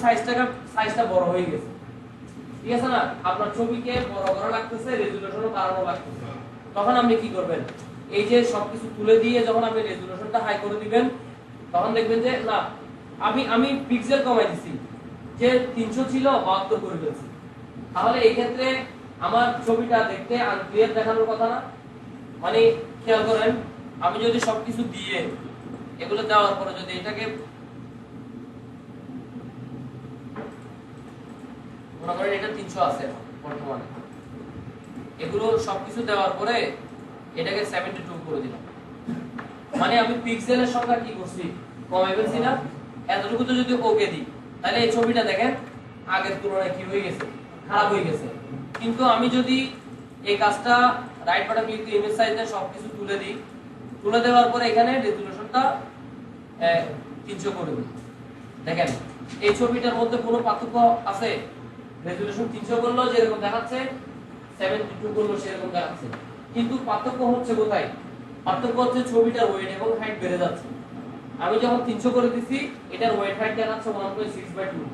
সাইজটা বড় হয়ে গেছে, ঠিক আছে না, আপনার ছবিকে বড় করা লাগতেছে, রেজোলিউশনও বাড়ানো লাগতেছে। তখন আপনি কি করবেন, এই যে সবকিছু তুলে দিয়ে যখন আপনি রেজোলিউশনটা হাই করে দিবেন, তখন দেখবেন যে না আমি পিক্সেল কমাই দিছি, যে 300 ছিল 72 করে ফেলছি, তাহলে এই ক্ষেত্রে আমার ছবিটা দেখতে আনক্লিয়ার দেখানোর কথা না। মানে খেয়াল করেন, আমি যদি সবকিছু দিয়ে এগুলো দেওয়ার পরে যদি এটাকে মনে করেন এটা 300 আছে বর্তমানে, এগুলো সবকিছু দেওয়ার পরে এটাকে 72 করে দিলাম, মানে আমি পিক্সেলের সংখ্যা কি করছি কমাই ফেলছি না। এতটুকু তো যদি ওকে দিই, তাহলে এই ছবিটা দেখেন আগের তুলনায় কি হয়ে গেছে, খারাপ হয়ে গেছে। কিন্তু আমি যদি এই কাজটা রাইট বাটন ক্লিক দিয়ে ইমেজ সাইজে সবকিছু তুলে দিই, তুলে দেওয়ার পরে এখানে রেজোলিউশনটা 300 করে দিই। দেখেন এই ছবিটার মধ্যে কোনো পার্থক্য আছে? রেজোলিউশন 300 করলেও যেরকম দেখাচ্ছে 72 করলেও সেরকম দেখাচ্ছে, কিন্তু পার্থক্য হচ্ছে কোথায়? পার্থক্য হচ্ছে ছবিটার ওয়েট এবং হাইট বেড়ে যাচ্ছে। আমি যখন 300 করে দিছি এটার ওয়েট হাইট দেখাচ্ছে 1.6/2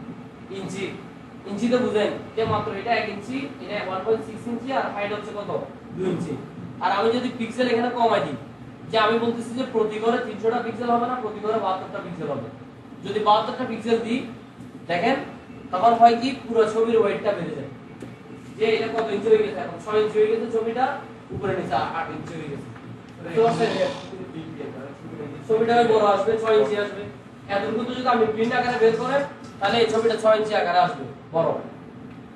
ইঞ্চি। ইঞ্চিতে বুঝেন যে মাত্র এটা 1 ইঞ্চি, এটা 1.6 ইঞ্চি, আর হাইট হচ্ছে কত 2 ইঞ্চি। আর আমি যদি পিক্সেল এখানে কমাই দিই, যে আমি বলতেছি যে প্রতি ঘরে 300টা পিক্সেল হবে না, প্রতি ঘরে 72টা পিক্সেল হবে। যদি 72টা পিক্সেল দিই দেখেন তখন হয় কি পুরো ছবির ওয়েটটা বেড়ে যায়। যে এটা কত ইঞ্চি হয়ে গেছে, এখন 6 ইঞ্চি হয়ে গেছে ছবিটা, উপরে নিচে 8 ইঞ্চি হয়ে গেছে। তো ছবিটা বড় আসবে, 6 ইঞ্চি আসবে। এতটুকু যদি আমি প্রিন্ট আকারে বের করে তাহলে এই ছবিটা 6 ইঞ্চি আকারে আসবে বড়।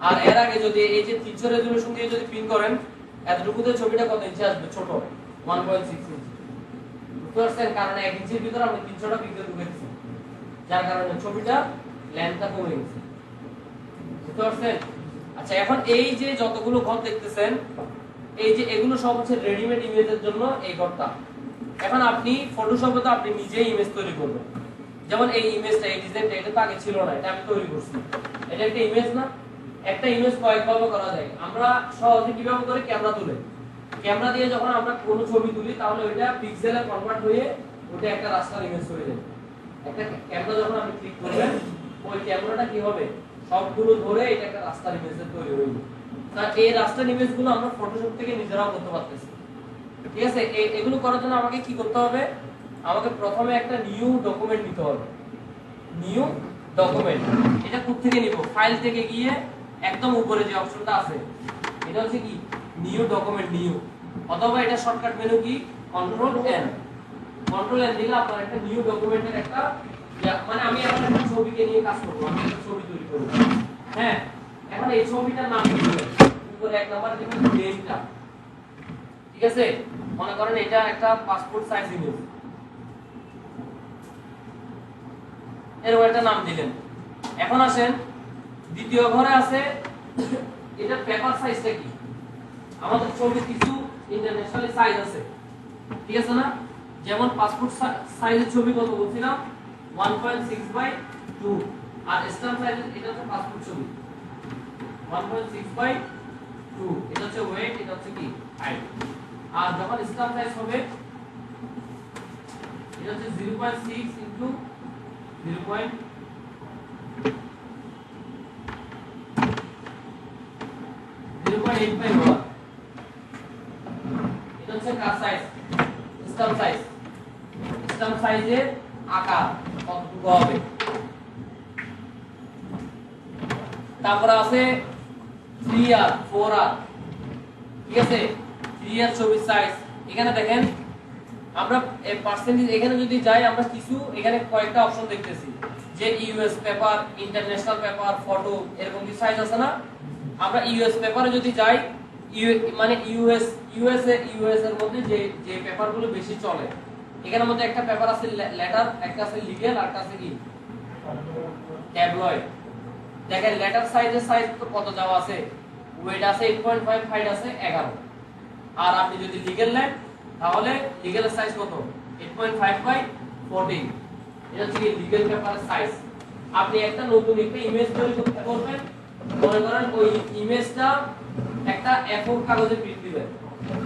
আর এর আগে যদি এই যে 300 রেজোলিউশন দিয়ে যদি প্রিন্ট করেন এতটুকুতে ছবিটা কত ইঞ্চি আসবে? ছোট 1.6 ইঞ্চি। বুঝতে পারছেন? কারণ 1 ইঞ্চির ভিতরে আমি 300টা পিক্সেল ঢুকে দিয়েছি, যার কারণে ছবিটা লেন্থটা কমে গেছে। বুঝতে পারছেন? আচ্ছা এখন এই যে যতগুলো ঘর দেখতেছেন এই যে এগুলো সব হচ্ছে রেডিমেড ইমেজের জন্য এই ঘরটা। এখন আপনি ফটোশপে তো আপনি নিজেই ইমেজ তৈরি করবেন। যেমন এই ইমেজটা, এই ডিজাইনটা এটা তো আগে ছিল না, এটা আমি তৈরি করছি। এটা একটা ইমেজ না? একটা ইমেজ কয়েকভাবে করা যায়। আমরা সহজে কিভাবে করি? ক্যামেরা তুলে, ক্যামেরা দিয়ে যখন আমরা কোনো ছবি তুলি তাহলে ওইটা পিক্সেলে কনভার্ট হয়ে ওটা একটা রাস্টার ইমেজ হয়ে যায়। একটা ক্যামেরা যখন আপনি ক্লিক করবেন ওই ক্যামেরাটা কি হবে? সবগুলো ধরে এটা একটা রাস্টার ইমেজে তৈরি হয়ে যাবে। তা এই রাস্টার ইমেজগুলো আমরা ফটোশপ থেকে নিজেরাও করতে পারতেছি। ঠিক আছে? এগুলো করার জন্য আমাকে কি করতে হবে? আমাকে প্রথমে একটা নিউ ডকুমেন্ট নিতে হবে। নিউ ডকুমেন্ট এটা কোথা থেকে নিব? ফাইল থেকে গিয়ে একদম উপরে যে অপশনটা আছে এটা হচ্ছে কি নিউ ডকুমেন্ট, নিউ, অথবা এটা শর্টকাট মেনু কি কন্ট্রোল এন। কন্ট্রোল এন দিলে আপনার একটা নিউ ডকুমেন্টের একটা মানে আমি এখন একটা ছবিকে নিয়ে কাজ করব, আমি একটা ছবি তৈরি করব। হ্যাঁ, এখন এই ছবিটার নাম কি দিবেন? উপরে এক নাম্বার দিবেন নেমটা। ঠিক আছে? মনে করেন এটা একটা পাসপোর্ট সাইজ ইমেজ, এর একটা নাম দিলেন। এখন আসেন দ্বিতীয় ঘরে আছে এটা পেপার সাইজটা কি? আমাদের ছবি কিছু ইন্টারন্যাশনাল সাইজ আছে, ঠিক আছে না? যেমন পাসপোর্ট সাইজের ছবি কত বলছিলাম 1.6/2, আর স্ট্যাম্প সাইজ এটা হচ্ছে পাসপোর্ট ছবি 1.6/2, এটা হচ্ছে ওয়েট, এটা হচ্ছে কি হাইট। আর যখন স্ট্যাম্প সাইজ হবে এটা হচ্ছে 0.6 ইনটু 0.0.85, এটা হচ্ছে কার সাইজ? Stamp size. স্ট্যাম্প সাইজের আকার কতটুকু হবে? তারপর আছে 3R 4R, ঠিক আছে? 3R ছবির সাইজ এখানে দেখেন আমরা পার্সেন্টেজ এখানে যদি যাই আমরা কিছু এখানে কয়েকটা অপশন দেখতেছি যে US paper, international paper, photo, এরকম কি সাইজ আছে না? আমরা ইউএস পেপারে যদি যাই মানে ইউএস এর মধ্যে যে পেপারগুলো বেশি চলে এখানের মধ্যে একটা পেপার আছে লেটার, একটা আছে লিগ্যাল, আর একটা আছে কি ট্যাবলয়েড। দেখেন লেটার সাইজের সাইজ তো কত দেওয়া আছে? ওয়েট আছে 8.5, হাইট আছে 11। আর আপনি যদি লিগ্যাল নেন তাহলে লিগ্যালের সাইজ কত? 8.5/14। এটা হচ্ছে লিগ্যাল পেপারের সাইজ। আপনি একটা নতুন একটা ইমেজ তৈরি করতে পারবেন, মনে করেন ওই ইমেজটা একটা A4 কাগজে প্রিন্ট দিবেন,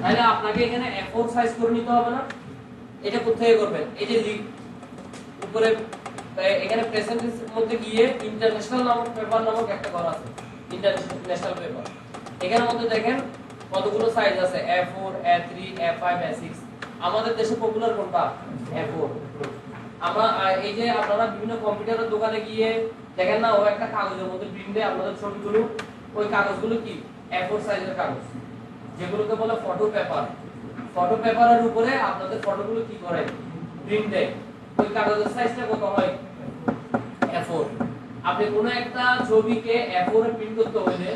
তাহলে আপনাকে এখানে A4 সাইজ করে নিতে হবে না? এটা কোথায় করবেন? এই যে উপরে এখানে প্রেজেন্টেশনের মধ্যে গিয়ে ইন্টারন্যাশনাল নামক পেপার নামক একটা করা আছে, ইন্টারন্যাশনাল পেপার। এখানের মধ্যে দেখেন কতগুলো সাইজ আছে, A4, A3, A5, A6। আমাদের দেশে পপুলার কোনটা? A4। আমরা এই যে আপনারা বিভিন্ন কম্পিউটারের দোকানে গিয়ে দেখেন না ও একটা কাগজের মধ্যে প্রিন্ট দেয় আপনাদের ছবিগুলো, ওই কাগজগুলো কি A4 সাইজের কাগজ, যেগুলোকে বলে ফটো পেপার। ফটো পেপারের উপরে আপনাদের ফটোগুলো কি করে প্রিন্ট দেয়, ওই কাগজের সাইজটা কত হয়? A4। আপনি কোনো একটা ছবিকে A4 এ প্রিন্ট করতে হলে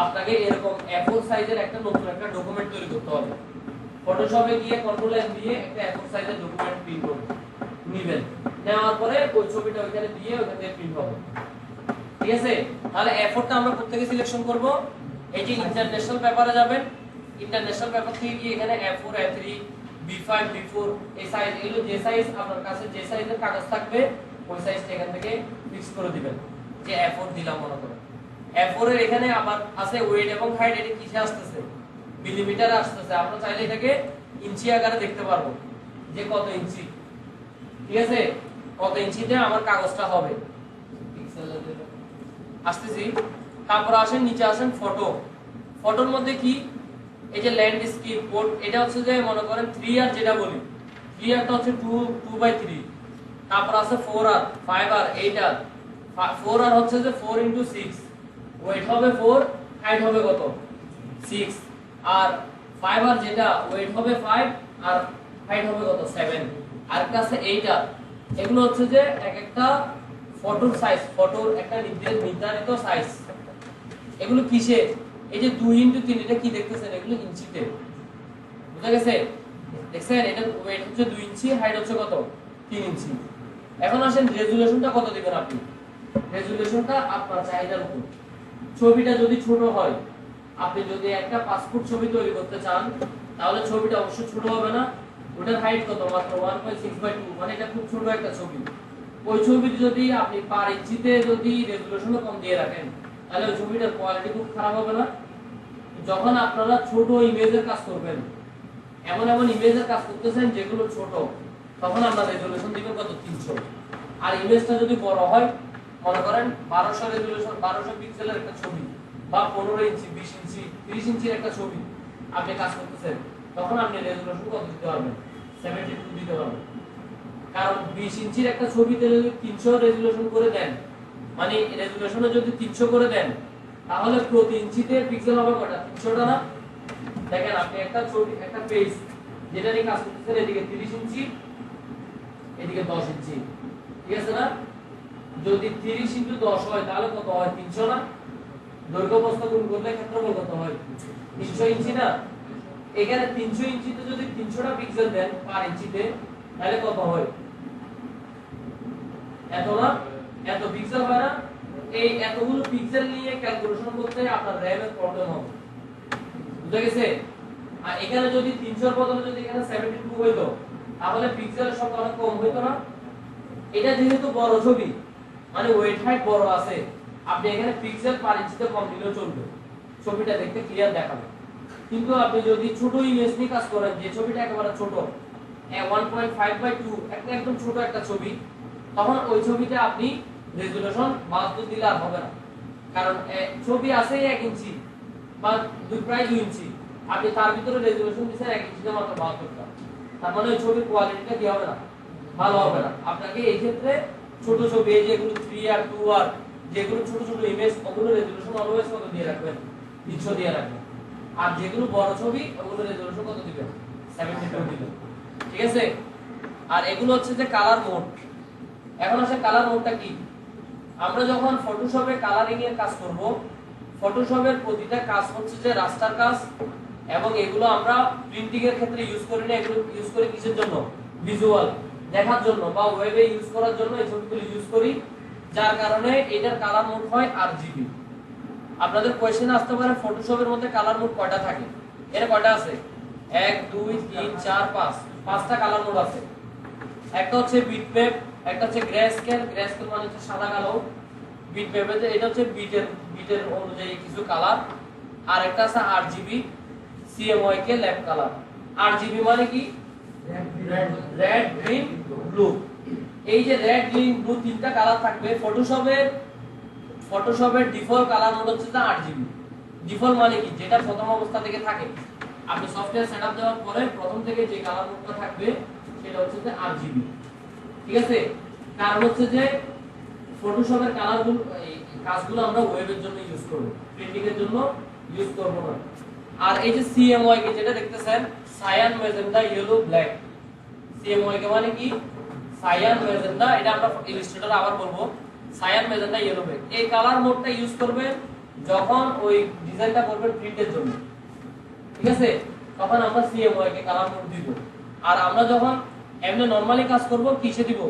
আপনাকে এরকম A4 সাইজের একটা নতুন একটা ডকুমেন্ট তৈরি করতে হবে। ফটোশপে গিয়ে কন্ট্রোল এন দিয়ে একটা A4 সাইজের ডকুমেন্ট প্রিন্ট করবেন, নেবেন, নেওয়ার পরে ওই ছবিটা ওখানে দিয়ে ওখানে প্রিন্ট হবে। ঠিক আছে? তাহলে A4টা আমরা কোথা থেকে সিলেকশন করব? এই যে ইন্টারন্যাশনাল পেপারে যাবেন, ইন্টারন্যাশনাল পেপার থেকে কি এখানে A4 A3 B5 B4 এই সাইজ এগুলো যে সাইজ আপনার কাছে যে সাইজের কাগজ থাকবে ওই সাইজটা এখান থেকে ফিক্স করে দিবেন যে A4 দিলাম মনে করেন A4 এর এখানে আবার আছে ওয়েট এবং হাইট এটা কিসে আসতেছে মিলিমিটারে আসতেছে আমরা চাইলে এটাকে ইঞ্চি আকারে দেখতে পারবো যে কত ইঞ্চি ঠিক আছে কত ইঞ্চিতে আমার কাগজটা হবে আসতেছি তারপর আসেন নিচে আসেন ফটো ফটোর মধ্যে কি এই যে ল্যান্ডস্কেপ পোর্ট এটা হচ্ছে যে মনে করেন 3R যেটা বলি 3R টা হচ্ছে 2/3 তারপর আছে 4R 5R 8R 4R হচ্ছে যে 4 * 6 ওয়েট হবে 4 হাইট হবে কত 6 আর 5R যেটা ওয়েট হবে 5 আর হাইট হবে কত 7 আর কাছে 8R এগুলো হচ্ছে যে এক একটা ফটোর সাইজ ফটোর একটা নির্ধারিত সাইজ এগুলো কিসে এই যে 2 * 3 এটা কি দেখতেছেন এগুলো ইঞ্চিতে বুঝা গেছে দেখছেন এটা ওয়েট হচ্ছে 2 ইঞ্চি হাইট হচ্ছে কত 3 ইঞ্চি এখন আসেন রেজোলিউশনটা কত দিবেন আপনি রেজোলিউশনটা আপনার চাহিদার উপর ছবিটা যদি ছোট হয় আপনি যদি একটা পাসপোর্ট ছবি তৈরি করতে চান তাহলে ছবিটা অবশ্যই ছোট হবে না ওটার হাইট কত মাত্র 1.6/2 মানে এটা খুব ছোট একটা ছবি ওই ছবির যদি আপনি পার ইঞ্চিতে যদি রেজোলিউশন কম দিয়ে রাখেন তাহলে ওই ছবিটার কোয়ালিটি খুব খারাপ হবে না যখন আপনারা ছোট ইমেজের কাজ করবেন এমন এমন ইমেজের কাজ করতেছেন যেগুলো ছোট তখন আপনার রেজোলিউশন দিবেন কত 300 আর ইমেজটা যদি বড় হয় মনে করেন 1200 রেজোলিউশন 1200 পিক্সেলের একটা ছবি বা 15 ইঞ্চি 20 ইঞ্চি 30 ইঞ্চির একটা ছবি আপনি কাজ করতেছেন তখন আপনি রেজোলিউশন কত দিতে পারবেন 72 দিতে পারবেন কারণ 20 ইঞ্চির একটা ছবিতে যদি 300 রেজোলিউশন করে দেন মানে রেজোলিউশনে যদি 300 করে দেন তাহলে প্রতি ইঞ্চিতে পিক্সেল হবে কয়টা 300টা না দেখেন আপনি একটা ছবি একটা পেজ যেটা নিয়ে কাজ করতেছেন এদিকে 30 ইঞ্চি এদিকে 10 ইঞ্চি ঠিক আছে না যদি 30 * 10 হয় তাহলে কত হয় 300 না দৈর্ঘ্য প্রস্থ গুণ করলে ক্ষেত্রফল কত হয় 300 ইঞ্চি না এখানে 300 ইঞ্চিতে যদি 300টা পিক্সেল দেন পার ইঞ্চিতে তাহলে কত হয় এত না এত পিক্সেল হয় না এই এতগুলো পিক্সেল নিয়ে ক্যালকুলেশন করতে আপনার র‍্যাম এর প্রবলেম হবে বুঝা গেছে আর এখানে যদি 300 এর বদলে যদি এখানে 72 হইতো তাহলে পিক্সেলের সংখ্যা অনেক কম হইতো না এটা যেহেতু বড় ছবি মানে ওয়েট হাইট বড় আছে আপনি এখানে পিক্সেল পার ইঞ্চিতে কম দিলেও চলবে ছবিটা দেখতে ক্লিয়ার দেখাবে কিন্তু আপনি যদি ছোট ইমেজ নিয়ে কাজ করেন যে ছবিটা একেবারে ছোট 1.5/2 একটা একদম ছোট একটা ছবি তখন ওই ছবিতে আপনি রেজোলিউশন 72 দিলে আর হবে না কারণ ছবি আছে 1 ইঞ্চি বা প্রায় 2 ইঞ্চি আপনি তার ভিতরে রেজোলিউশন দিবেন 1 ইঞ্চিতে মাত্র 72টা তার মানে ওই ছবির কোয়ালিটিটা কি হবে না ভালো হবে না আপনাকে এই ক্ষেত্রে ছোট ছবি এই যেগুলো 3R 2R যেগুলো ছোট ছোট ইমেজ ওগুলো রেজোলিউশন অলওয়েজ কত দিয়ে রাখবেন 300 দিয়ে রাখবেন আর যেগুলো বড় ছবি ওগুলো রেজোলিউশন কত দিবেন 72 দিবেন ঠিক আছে আর এগুলো হচ্ছে যে কালার মোড এখন আসে কালার মোডটা কি আমরা যখন ফটোশপে কালারিং এর কাজ করব ফটোশপের প্রতিটা কাজ হচ্ছে যে রাস্টার কাজ এবং এগুলো আমরা প্রিন্টিং এর ক্ষেত্রে ইউজ করি না এগুলো ইউজ করি কিসের জন্য ভিজুয়াল দেখার জন্য বা ওয়েবে ইউজ করার জন্য এই ছবিগুলো ইউজ করি যার কারণে এটার কালার মোড হয় RGB আপনাদের কোশ্চেন আসতে পারে ফটোশপের মধ্যে কালার মোড কয়টা থাকে এর কয়টা আছে 1 2 3 4 5 পাঁচটা কালার মোড আছে একটা হচ্ছে বিটম্যাপ একটা হচ্ছে গ্রেস্কেল মানে হচ্ছে সাদা কালো বিটম্যাপে এটা হচ্ছে বিটের অনুযায়ী কিছু কালার আর একটা আছে RGB CMYK lamp colour RGB মানে কি রেড গ্রিন ব্লু এই যে রেড গ্রিন ব্লু তিনটা কালার থাকবে ফটোশপের ডিফল্ট কালার মোড হচ্ছে RGB ডিফল্ট মানে কি যেটা প্রথম অবস্থা থেকে থাকে আপনি সফটওয়্যার সেটআপ দেওয়ার পরে প্রথম থেকে যে কালার মোডটা থাকবে সেটা হচ্ছে যে RGB ঠিক আছে কারণ হচ্ছে যে ফটোশপের কালারগুলো এই কাজগুলো আমরা ওয়েবের জন্য ইউজ করব প্রিন্টিং এর জন্য ইউজ করব না আর এই যে CMYK যেটা দেখতেছেন cyan magenta yellow black CMYK মানে কি সায়ান ম্যাজেন্টা এটা আমরা ইলাস্ট্রেটর আবার বলবো সায়ান ম্যাজেন্টা ইয়েলো ব্ল্যাক এই কালার মোডটা ইউজ করবেন যখন ওই ডিজাইনটা করবেন প্রিন্টের জন্য ঠিক আছে তখন আমরা CMYK কালার মোড দিব আর আমরা যখন এমনি নরমালি কাজ করব কিসে দিব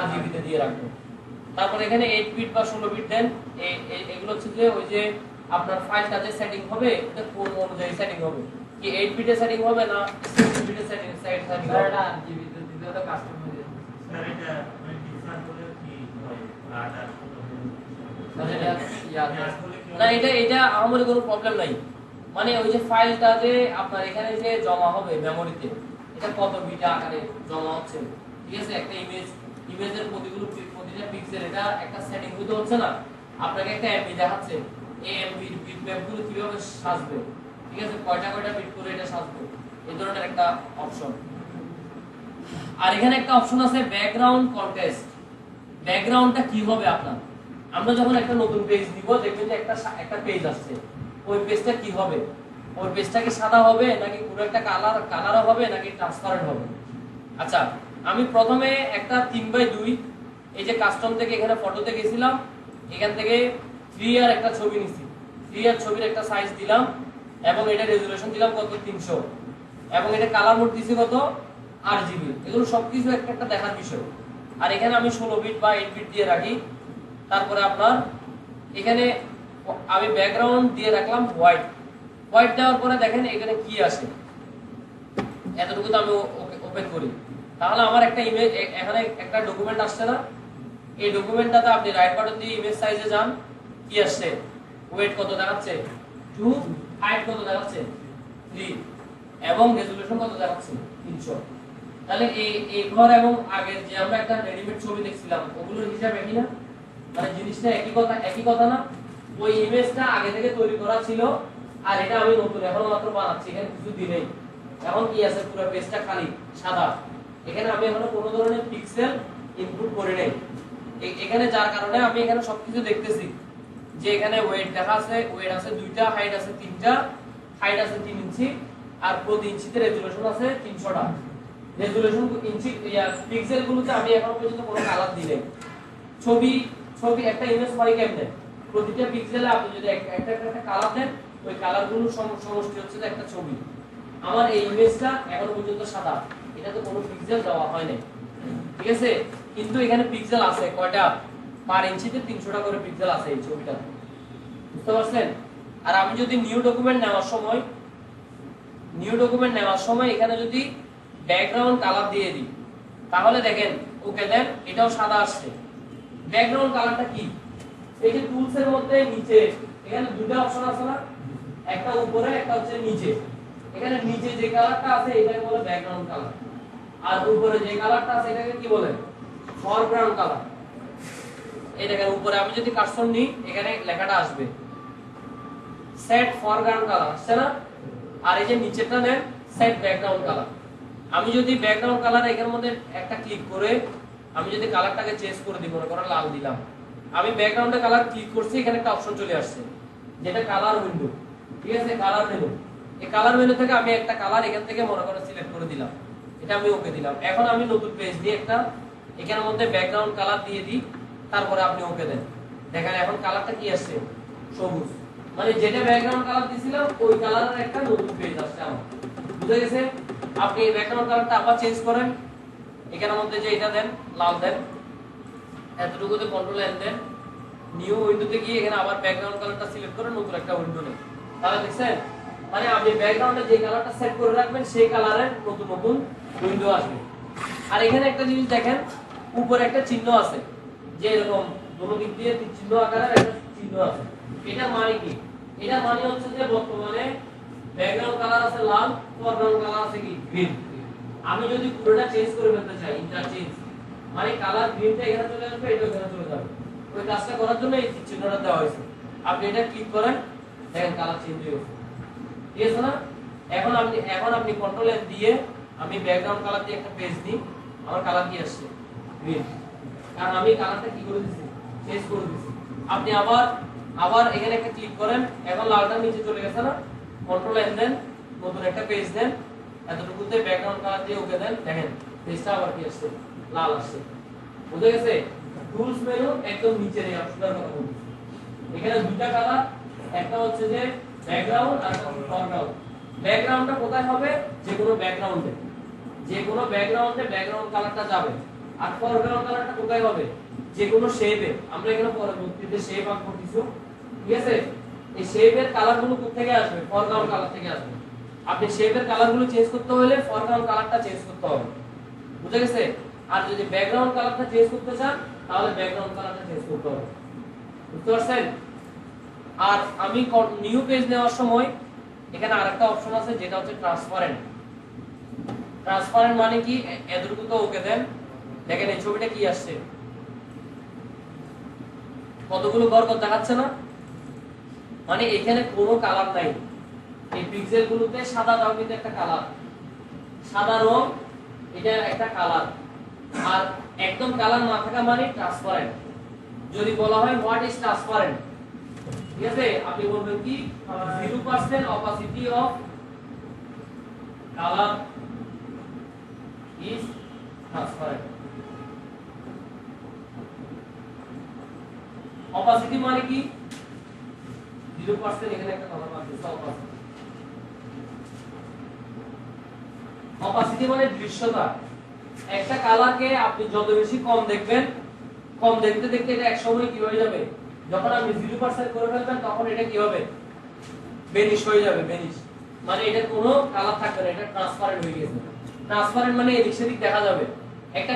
RGB তে দিয়ে রাখবো তারপর এখানে 8 বিট বা 16 বিট দেন এগুলো হচ্ছে যে ওই যে আপনার ফাইলটা যে সেটিং হবে এটা কোন অনুযায়ী সেটিং হবে কি 8 বিটে সেটিং হবে না 16 বিটে সেটিং হবে? স্যার এটা আরজিবি তে দিলে তো কাস্টম হয়ে যাবে। স্যার এটা মানে ডিফার করে কি হয় আদার স্যার এটা ইয়াদ না এটা আমাদের কোনো প্রবলেম নাই। মানে ওই যে ফাইলটা যে আপনার এখানে যে জমা হবে মেমোরিতে, এটা কত বিট আকারে জমা হচ্ছে, ঠিক আছে? একটা ইমেজের প্রতিটা পিক্সেল এটা একটা সেটিং হতে হচ্ছে না, আপনাকে একটা এমবি দেখাচ্ছে, এই এমবি বিট ম্যাপগুলো কিভাবে সাজবে, ঠিক আছে? কয়টা বিট করে এটা সাজবে, এই ধরনের একটা অপশন। আর এখানে একটা অপশন আছে ব্যাকগ্রাউন্ড কন্টেস্ট। ব্যাকগ্রাউন্ডটা কি হবে আপনার? আমরা যখন একটা নতুন পেজ দিব দেখবেন যে একটা পেজ আসছে, ওই পেজটা কি হবে? ওই পেজটা কি সাদা হবে নাকি পুরো একটা কালার হবে নাকি ট্রান্সপারেন্ট হবে? আচ্ছা, আমি প্রথমে একটা 3x2 এই যে কাস্টম থেকে এখানে ফটোতে গেছিলাম, এখান থেকে 3 আর একটা ছবি নিছি, 3 আর ছবির একটা সাইজ দিলাম এবং এটা রেজোলিউশন দিলাম কত 300 এবং এটা কালার মোড দিছি কত RGB। এগুলো সবকিছু একটা দেখার বিষয়। আর এখানে আমি 16 বিট বা 8 বিট দিয়ে রাখি। তারপরে আপনার এখানে আমি ব্যাকগ্রাউন্ড দিয়ে রাখলাম হোয়াইট দেওয়ার পরে দেখেন এখানে কি আসে, এতটুকু তো আমি ওপেন করি, তাহলে আমার একটা ইমেজ এখানে একটা ডকুমেন্ট আসছে না? এই ডকুমেন্টটাতে আপনি রাইট বাটন দিয়ে ইমেজ সাইজে যান, কি আসছে? ওয়েট কত দেখাচ্ছে 2, হাইট কত দেখাচ্ছে 3 এবং রেজোলিউশন কত দেখাচ্ছে 300। তাহলে এই ঘর এবং আগের যে আমরা একটা রেডিমেড ছবি দেখছিলাম ওগুলোর হিসাব একই না? মানে জিনিসটা একই কথা না? ওই ইমেজটা আগে থেকে তৈরি করা ছিল আর এটা আমি নতুন এখন মাত্র বানাচ্ছি, এখানে কিছু দিনেই। এখন কি আছে? পুরো পেজটা খালি সাদা, এখানে আমি এখনো কোনো ধরনের পিক্সেল ইনপুট করি নাই। এখানে যার কারণে আমি এখানে সবকিছু দেখতেছি যে এখানে ওয়েট দেখা আছে, ওয়েট আছে 2টা, হাইট আছে 3টা, হাইট আছে 3 ইঞ্চি আর প্রতি ইঞ্চিতে রেজোলিউশন আছে 300টা। রেজোলিউশন ইঞ্চি পিক্সেল গুলোতে আমি এখনো পর্যন্ত কোনো কালার দিই নাই। ছবি একটা ইমেজ হয় কেমনে? প্রতিটা পিক্সেলে আপনি যদি একটা কালার দেন, ওই কালারগুলো সমষ্টি হচ্ছে একটা ছবি। আমার এই ইমেজটা এখনো পর্যন্ত সাদা, এটা তো কোনো পিক্সেল দেওয়া হয় নাই, ঠিক আছে? কিন্তু এখানে পিক্সেল আছে কয়টা? পার ইঞ্চিতে 300টা করে পিক্সেল আছে এই ছবিটা, বুঝতে পারছেন? আর আমি যদি নিউ ডকুমেন্ট নেওয়ার সময় এখানে যদি ব্যাকগ্রাউন্ড কালার দিয়ে দিই, তাহলে দেখেন ওকে দেন এটাও সাদা আসছে। ব্যাকগ্রাউন্ড কালারটা কি? এই যে টুলস এর মধ্যে নিচে এখানে দুটো অপশন আছে না? একটা উপরে একটা হচ্ছে নিচে। এখানে নিচে যে কালারটা আছে এটাকে বলে ব্যাকগ্রাউন্ড কালার, আর উপরে যে কালারটা আছে এটাকে কি বলে? Foreground colour. এই দেখেন উপরে আমি যদি কার্সর নিই এখানে লেখাটা আসবে সেট ফরগ্রাউন্ড কালার, আসছে না? আর এই যে নিচেরটা নেন সেট ব্যাকগ্রাউন্ড কালার। আমি যদি ব্যাকগ্রাউন্ড কালার এখানের মধ্যে একটা ক্লিক করে আমি যদি কালারটাকে চেঞ্জ করে দিই, মনে করো লাল দিলাম, আমি ব্যাকগ্রাউন্ডে কালার ক্লিক করছি, এখানে একটা অপশন চলে আসছে যেটা কালার উইন্ডো, ঠিক আছে? Colour menu. এই কালার মেনু থেকে আমি একটা কালার এখান থেকে মনে করো সিলেক্ট করে দিলাম, এটা আমি ওকে দিলাম। এখন আমি নতুন পেজ দিয়ে একটা এখানের মধ্যে ব্যাকগ্রাউন্ড কালার দিয়ে দিই, তারপরে আপনি ওকে দেন, দেখেন এখন কালারটা কি আসছে? সবুজ। মানে যেটা ব্যাকগ্রাউন্ড কালার দিয়েছিলাম ওই কালারের একটা নতুন পেজ আসছে আমার, বুঝে গেছে? আপনি এই ব্যাকগ্রাউন্ড কালারটা আবার চেঞ্জ করেন, এখানের মধ্যে যে এটা দেন লাল দেন, এতটুকুতে কন্ট্রোল এন দেন, নিউ উইন্ডোতে গিয়ে এখানে আবার ব্যাকগ্রাউন্ড কালারটা সিলেক্ট করে নতুন একটা উইন্ডো নেন, তাহলে দেখছেন? মানে আপনি ব্যাকগ্রাউন্ডে যে কালারটা সেট করে রাখবেন সেই কালারের নতুন উইন্ডো আসবে। আর এখানে একটা জিনিস দেখেন, উপরে একটা চিহ্ন আছে, যে এরকম দুটো দিক দিয়ে চিহ্ন আকারের একটা চিহ্ন আছে। এটা মানে কি? এটা মানে হচ্ছে যে বর্তমানে ব্যাকগ্রাউন্ড কালার আছে লাল, ফরগ্রাউন্ড কালার আছে কি গ্রিন। আমি যদি পুরোটা চেঞ্জ করে ফেলতে চাই, ইন্টারচেঞ্জ, মানে কালার গ্রিনটা এখানে চলে আসবে, এটা এখানে চলে যাবে। ওই কাজটা করার জন্য এই চিহ্নটা দেওয়া হয়েছে। আপনি এটা ক্লিক করেন, দেখেন কালার চেঞ্জ হয়ে গেছে, ঠিক আছে না? এখন আপনি কন্ট্রোল এন দিয়ে আমি ব্যাকগ্রাউন্ড কালার দিয়ে একটা পেজ দিই, আমার কালার কি আসছে? গ্রিন। কারণ আমি কালারটা কি করে দিয়েছি? চেঞ্জ করে দিয়েছি। আপনি আবার এখানে একটা ক্লিক করেন, এখন লালটা নিচে চলে গেছে না? কন্ট্রোল এন দেন, নতুন একটা পেজ দেন, এতটুকুতে ব্যাকগ্রাউন্ড কালার দিয়ে ওকে দেন, দেখেন পেজটা আবার কি আসছে? লাল আসছে, বুঝে গেছে? টুলস মেনু একদম নিচের এই অপশনটার কথা বলছি। এখানে দুটো কালার, একটা হচ্ছে যে ব্যাকগ্রাউন্ড আর ফরগ্রাউন্ড। ব্যাকগ্রাউন্ডটা কোথায় হবে? যে কোনো ব্যাকগ্রাউন্ডে ব্যাকগ্রাউন্ড কালারটা যাবে। আর ফরগ্রাউন্ড কালারটা কোথায় হবে? যে কোনো শেপে। আমরা এখানে পরবর্তীতে শেপ আঁকবো কিছু, ঠিক আছে? এই শেপের কালারগুলো কোথা থেকে আসবে? ফরগ্রাউন্ড কালার থেকে আসবে। আপনি শেপের কালারগুলো চেঞ্জ করতে হলে ফরগ্রাউন্ড কালারটা চেঞ্জ করতে হবে, বুঝা গেছে? আর যদি ব্যাকগ্রাউন্ড কালারটা চেঞ্জ করতে চান তাহলে ব্যাকগ্রাউন্ড কালারটা চেঞ্জ করতে হবে, বুঝতে পারছেন? আর আমি নিউ পেজ নেওয়ার সময় এখানে আরেকটা অপশন আছে যেটা হচ্ছে ট্রান্সপারেন্ট। ট্রান্সপারেন্ট মানে কি, এতটুকু তো ওকে দেন, দেখেন এই ছবিটা কি আসছে, কতগুলো বরকত দেখাচ্ছে না? মানে এখানে কোনো কালার নাই, এই পিক্সেল গুলোতে সাদাটাও কিন্তু একটা কালার, সাদা রং এটা একটা কালার, আর একদম কালার না থাকা মানে ট্রান্সপারেন্ট। যদি বলা হয় হোয়াট ইজ ট্রান্সপারেন্ট, ঠিক আছে, আপনি বলবেন কি 0% opacity of color is transparent। opacity মানে কি 0%, এখানে একটা কথা আছে opacity। opacity মানে দৃশ্যতা। একটা কালারকে আপনি যত বেশি কম দেখবেন, কম দেখতে দেখতে এটা একসময় কি হয়ে যাবে, যখন আপনি 0% করে ফেলবেন তখন এটা কি হবে, বেনিশ হয়ে যাবে। বেনিশ মানে এটা কোনো কালার থাকবে না, এটা ট্রান্সপারেন্ট হয়ে গেছে। ট্রান্সপারেন্ট মানে এদিক সেদিক দেখা যাবে। একটা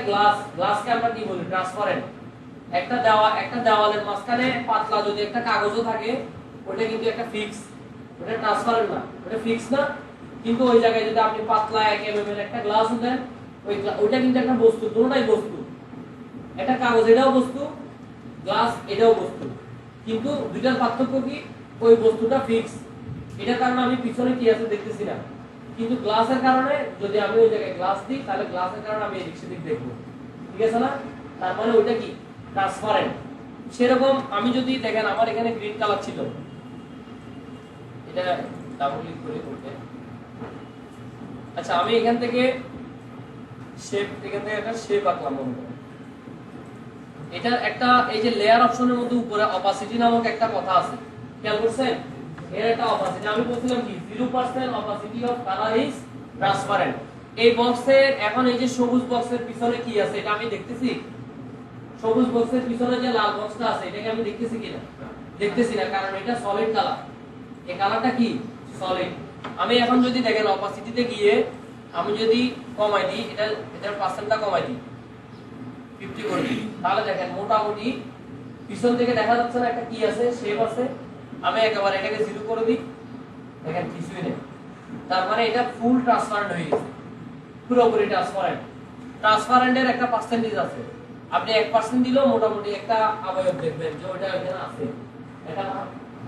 গ্লাসকে আমরা কি বলি, ট্রান্সপারেন্ট। একটা দেওয়ালের মাঝখানে পাতলা যদি একটা কাগজও থাকে, ওটা কিন্তু একটা ফিক্স, ওটা ট্রান্সপারেন্ট না, ওটা ফিক্স না। কিন্তু ওই জায়গায় যদি আপনি পাতলা 1 mm এর একটা গ্লাস দেন, ওইটা কিন্তু একটা বস্তু, দুটোটাই বস্তু। একটা কাগজ এটাও বস্তু, গ্লাস এটাও বস্তু, কিন্তু দুইটার পার্থক্য কি, ওই বস্তুটা ফিক্স, এটার কারণে আমি পিছনে কি আছে দেখতেছি না। কিন্তু গ্লাসের কারণে যদি আমি ওই জায়গায় গ্লাস দিই, তাহলে গ্লাসের কারণে আমি এদিক সেদিক দেখবো, ঠিক আছে না? তার মানে ওইটা কি ট্রান্সপারেন্ট। সেরকম আমি যদি দেখেন আমার এখানে গ্রিন কালার ছিল, এটা ডাবল ক্লিক করে করতে, আচ্ছা আমি এখান থেকে একটা শেপ আঁকলাম মনে করেন। এটার একটা এই যে লেয়ার অপশনের মধ্যে উপরে অপাসিটি নামক একটা কথা আছে, খেয়াল করছেন? এর একটা অপাসিটি আমি বলছিলাম কি 0% opacity of colour is transparent. এই বক্সের এখন এই যে সবুজ বক্সের পিছনে কি আছে এটা আমি দেখতেছি? সবুজ বক্সের পিছনে যে লাল বক্সটা আছে এটাকে আমি দেখতেছি কিনা? দেখতেছি না, কারণ এটা সলিড কালার। এই কালারটা কি সলিড। আমি এখন যদি দেখেন অপাসিটিতে গিয়ে আমি যদি কমাই দিই, এটার পার্সেন্টটা কমাই দিই 50 করে দিই, তাহলে দেখেন মোটামুটি পিছন থেকে দেখা যাচ্ছে না একটা কি আছে, শেপ আছে। আমি একেবারে এটাকে 0 করে দিই, দেখেন কিছুই নেই। তার মানে এটা ফুল ট্রান্সপারেন্ট হয়ে গেছে, পুরোপুরি ট্রান্সপারেন্ট। ট্রান্সপারেন্টের একটা পার্সেন্টেজ আছে, আপনি 1% দিলেও মোটামুটি একটা অবয়ব দেখবেন যে ওটা এখানে আছে। এটা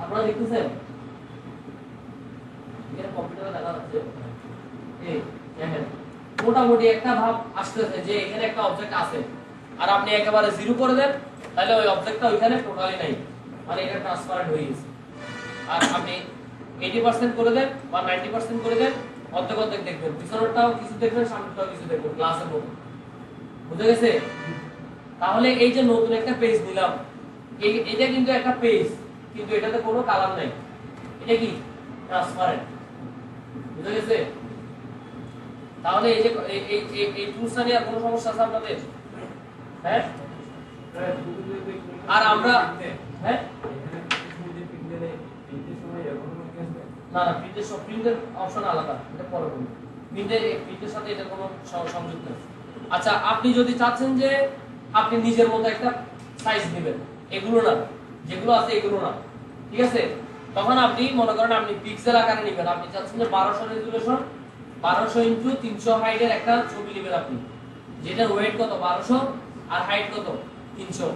আপনারা দেখতেছেন, এখানে কম্পিউটারে দেখা যাচ্ছে, এই দেখেন মোটামুটি একটা ভাব আসতেছে যে এখানে একটা অবজেক্ট আছে। আর আপনি একেবারে 0 করে দেন, তাহলে ওই অবজেক্টটা ওইখানে টোটালি নাই, মানে এটা ট্রান্সপারেন্ট হয়ে গেছে। আর আপনি 80% করে দেন বা 90% করে দেন, অর্ধেক অর্ধেক দেখবেন, পিছনেরটাও কিছু দেখবেন, সামনেরটাও কিছু দেখবেন, গ্লাসের মতো। বুঝে গেছে? তাহলে এই যে নতুন একটা পেজ নিলাম, এটা কিন্তু একটা পেজ, কিন্তু এটাতে কোনো কালার নাই, এটা কি ট্রান্সপারেন্ট। বুঝে গেছে? তাহলে এই যে এই টুলসটা নিয়ে কোনো সমস্যা আছে আপনাদের? হ্যাঁ, আর আমরা হ্যাঁ না না প্রিন্টের অপশন আলাদা, এটা পরে বলবো। প্রিন্টের সাথে এটার কোনো সংযুক্ত নেই। আচ্ছা আপনি যদি চাচ্ছেন যে আপনি নিজের মতো একটা সাইজ নেবেন, এগুলো না, যেগুলো আছে এগুলো না, ঠিক আছে, তখন আপনি মনে করেন আপনি পিক্সেল আকারে নেবেন। আপনি চাচ্ছেন যে 1200 রেজুলেশন 1200 × 300 হাইটের একটা ছবি নেবেন আপনি, যেটার ওয়েট কত 1200 আর হাইট কত 300।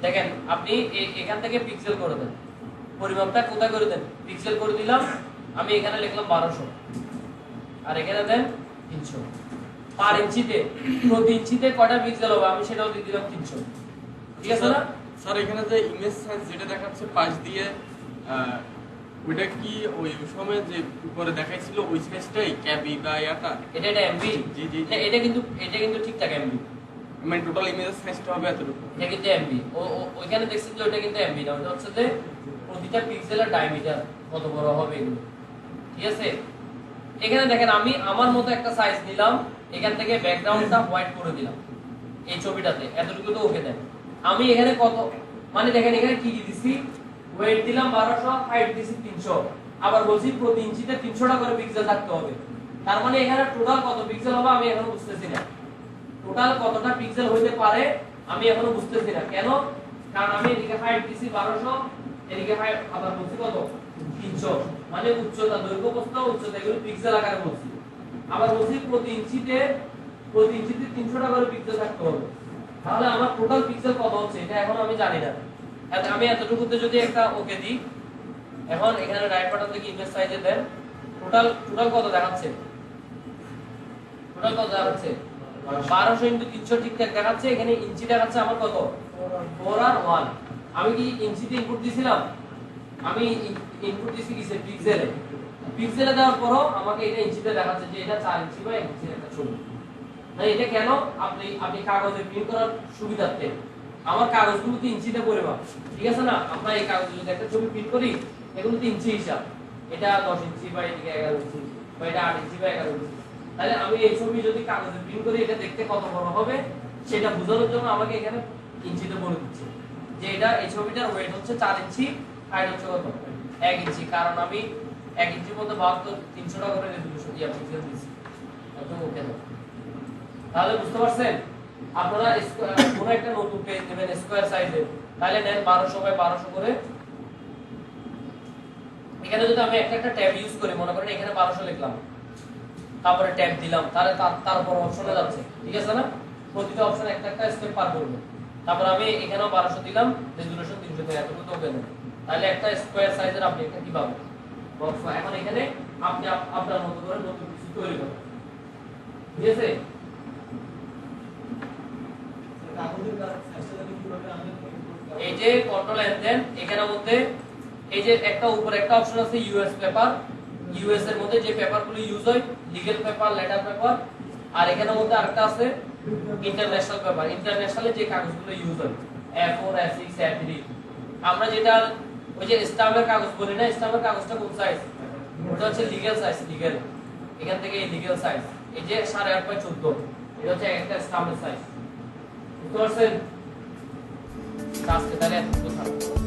দেখেন আপনি এখান থেকে পিক্সেল করে দেন, পরিমাপটা কোথায় করে দেন, পিক্সেল করে দিলাম। আমি এখানে লিখলাম 1200 আর এখানে দেন 300। পার ইঞ্চিতে প্রতি ইঞ্চিতে কয়টা পিক্সেল হবে আমি সেটাও দিয়ে দিলাম 300, ঠিক আছে না? স্যার এখানে যে ইমেজ সাইজ যেটা দেখাচ্ছে পাশ দিয়ে, ওইটা কি ওই সময় যে উপরে দেখাইছিল ওই সাইজটাই ক্যাবি বা ইয়াটা? এটা এমবি। জি জি, এটা কিন্তু ঠিকঠাক এমবি, মানে টোটাল ইমেজের সাইজটা হবে এতটুকু। এটা কিন্তু এমবি। ওইখানে দেখছেন যে ওটা কিন্তু এমবি না, ওটা হচ্ছে যে প্রতিটা পিক্সেলের ডায়ামিটার কত বড় হবে এগুলো, ঠিক আছে? এখানে দেখেন আমি আমার মতো একটা সাইজ নিলাম, এখান থেকে ব্যাকগ্রাউন্ডটা হোয়াইট করে দিলাম এই ছবিটাতে, এতটুকু তো ওকে দেন। আমি এখানে কত মানে দেখেন এখানে কি কি দিছি, ওয়েট দিলাম 1200, হাইট দিছি 300, আবার বলছি প্রতি ইঞ্চিতে 300টা করে পিক্সেল থাকতে হবে। তার মানে এখানে টোটাল কত পিক্সেল হবে আমি এখনো বুঝতেছি না। টোটাল কতটা পিক্সেল হইতে পারে আমি এখনো বুঝতেছি না। কেন? কারণ আমি এদিকে হাইট দিছি 1200, এদিকে হাইট আবার বলছি কত 300, মানে উচ্চতা, দৈর্ঘ্য, প্রস্থ, উচ্চতা এগুলো পিক্সেল আকারে বলছি। আবার বলছি প্রতি ইঞ্চিতে 300টা করে পিক্সেল থাকতে হবে। তাহলে আমার টোটাল পিক্সেল কত হচ্ছে এটা এখনো আমি জানি না। আমি এতটুকুতে যদি একটা ওকে দিই, এখন এখানে রাইট বাটন থেকে ইমেজ সাইজে দেন, টোটাল কত দেখাচ্ছে? টোটাল কত দেখাচ্ছে? 1200 × 300 ঠিকঠাক দেখাচ্ছে। এখানে ইঞ্চি দেখাচ্ছে আমার কত? 4 আর 1। আমি কি ইঞ্চিতে ইনপুট দিছিলাম? আমি ইনপুট দিছি কিসে? পিক্সেলে। পিক্সেলে দেওয়ার পরও আমাকে এটা ইঞ্চিতে দেখাচ্ছে যে এটা 4 ইঞ্চি বা 1 ইঞ্চির একটা ছবি। তাই এটা কেন? আপনি কাগজে প্রিন্ট করার সুবিধার্থে আমার কাগজগুলো তো ইঞ্চিতে পরিমাপ, ঠিক আছে না? আমরা এই কাগজে যদি একটা ছবি প্রিন্ট করি এগুলো তো ইঞ্চি হিসাব, এটা 10 ইঞ্চি বা এদিকে 11 ইঞ্চি বা এটা 8 ইঞ্চি বা 11 ইঞ্চি। তাহলে আমি এই ছবি যদি কাগজে প্রিন্ট করি এটা দেখতে কত বড় হবে সেটা বোঝানোর জন্য আমাকে এখানে ইঞ্চিতে বলে দিচ্ছে যে এটা এই ছবিটার ওয়েট হচ্ছে 4 ইঞ্চি, হাইট হচ্ছে কত 1 ইঞ্চি। কারণ আমি 1 ইঞ্চির মধ্যে 72 300টা করে রেজোলিউশন দিয়া পিক্সেল দিছি। একদম ওকে না? তাহলে বুঝতে পারছেন? আপনারা কোনো একটা নতুন পেজ নেবেন স্কয়ার সাইজে, তাহলে নেন 1200 বাই 1200 করে। এখানে যদি আমি একটা ট্যাব ইউজ করি, মনে করেন এখানে 1200 লিখলাম, তারপরে ট্যাব দিলাম, তাহলে তারপর অপশনে যাচ্ছে, ঠিক আছে না? প্রতিটা অপশন একটা স্টেপ পার করবে। তারপর আমি এখানেও 1200 দিলাম, রেজোলিউশন 300 থেকে এতটুকু তো ওকে না। তাহলে একটা স্কয়ার সাইজের আপনি একটা কি পাবেন? বক্স। এখন এখানে আপনি আপনার মতো করে নতুন কিছু তৈরি করবেন, ঠিক আছে? এই যে কন্ট্রোল এন দেন, এখানের মধ্যে এই যে একটা উপরে একটা অপশন আছে ইউএস পেপার। ইউএস এর মধ্যে যে পেপারগুলো ইউজ হয়, লিগ্যাল পেপার, লেটার পেপার। আর এখানের মধ্যে আরেকটা আছে ইন্টারন্যাশনাল পেপার। ইন্টারন্যাশনালে যে কাগজগুলো ইউজ হয়, A4, A6, A3। আমরা যেটা ওই যে স্টাম্পের কাগজ বলি না, স্টাম্পের কাগজটা কোন সাইজ? ওটা হচ্ছে লিগ্যাল সাইজ, লিগ্যাল। এখান থেকে এই লিগ্যাল সাইজ, এই যে 8.5 বাই 14, এটা হচ্ছে একটা স্টাম্পের সাইজ। বুঝতে পারছেন? আজকে তাহলে এতটুকু থাকবে।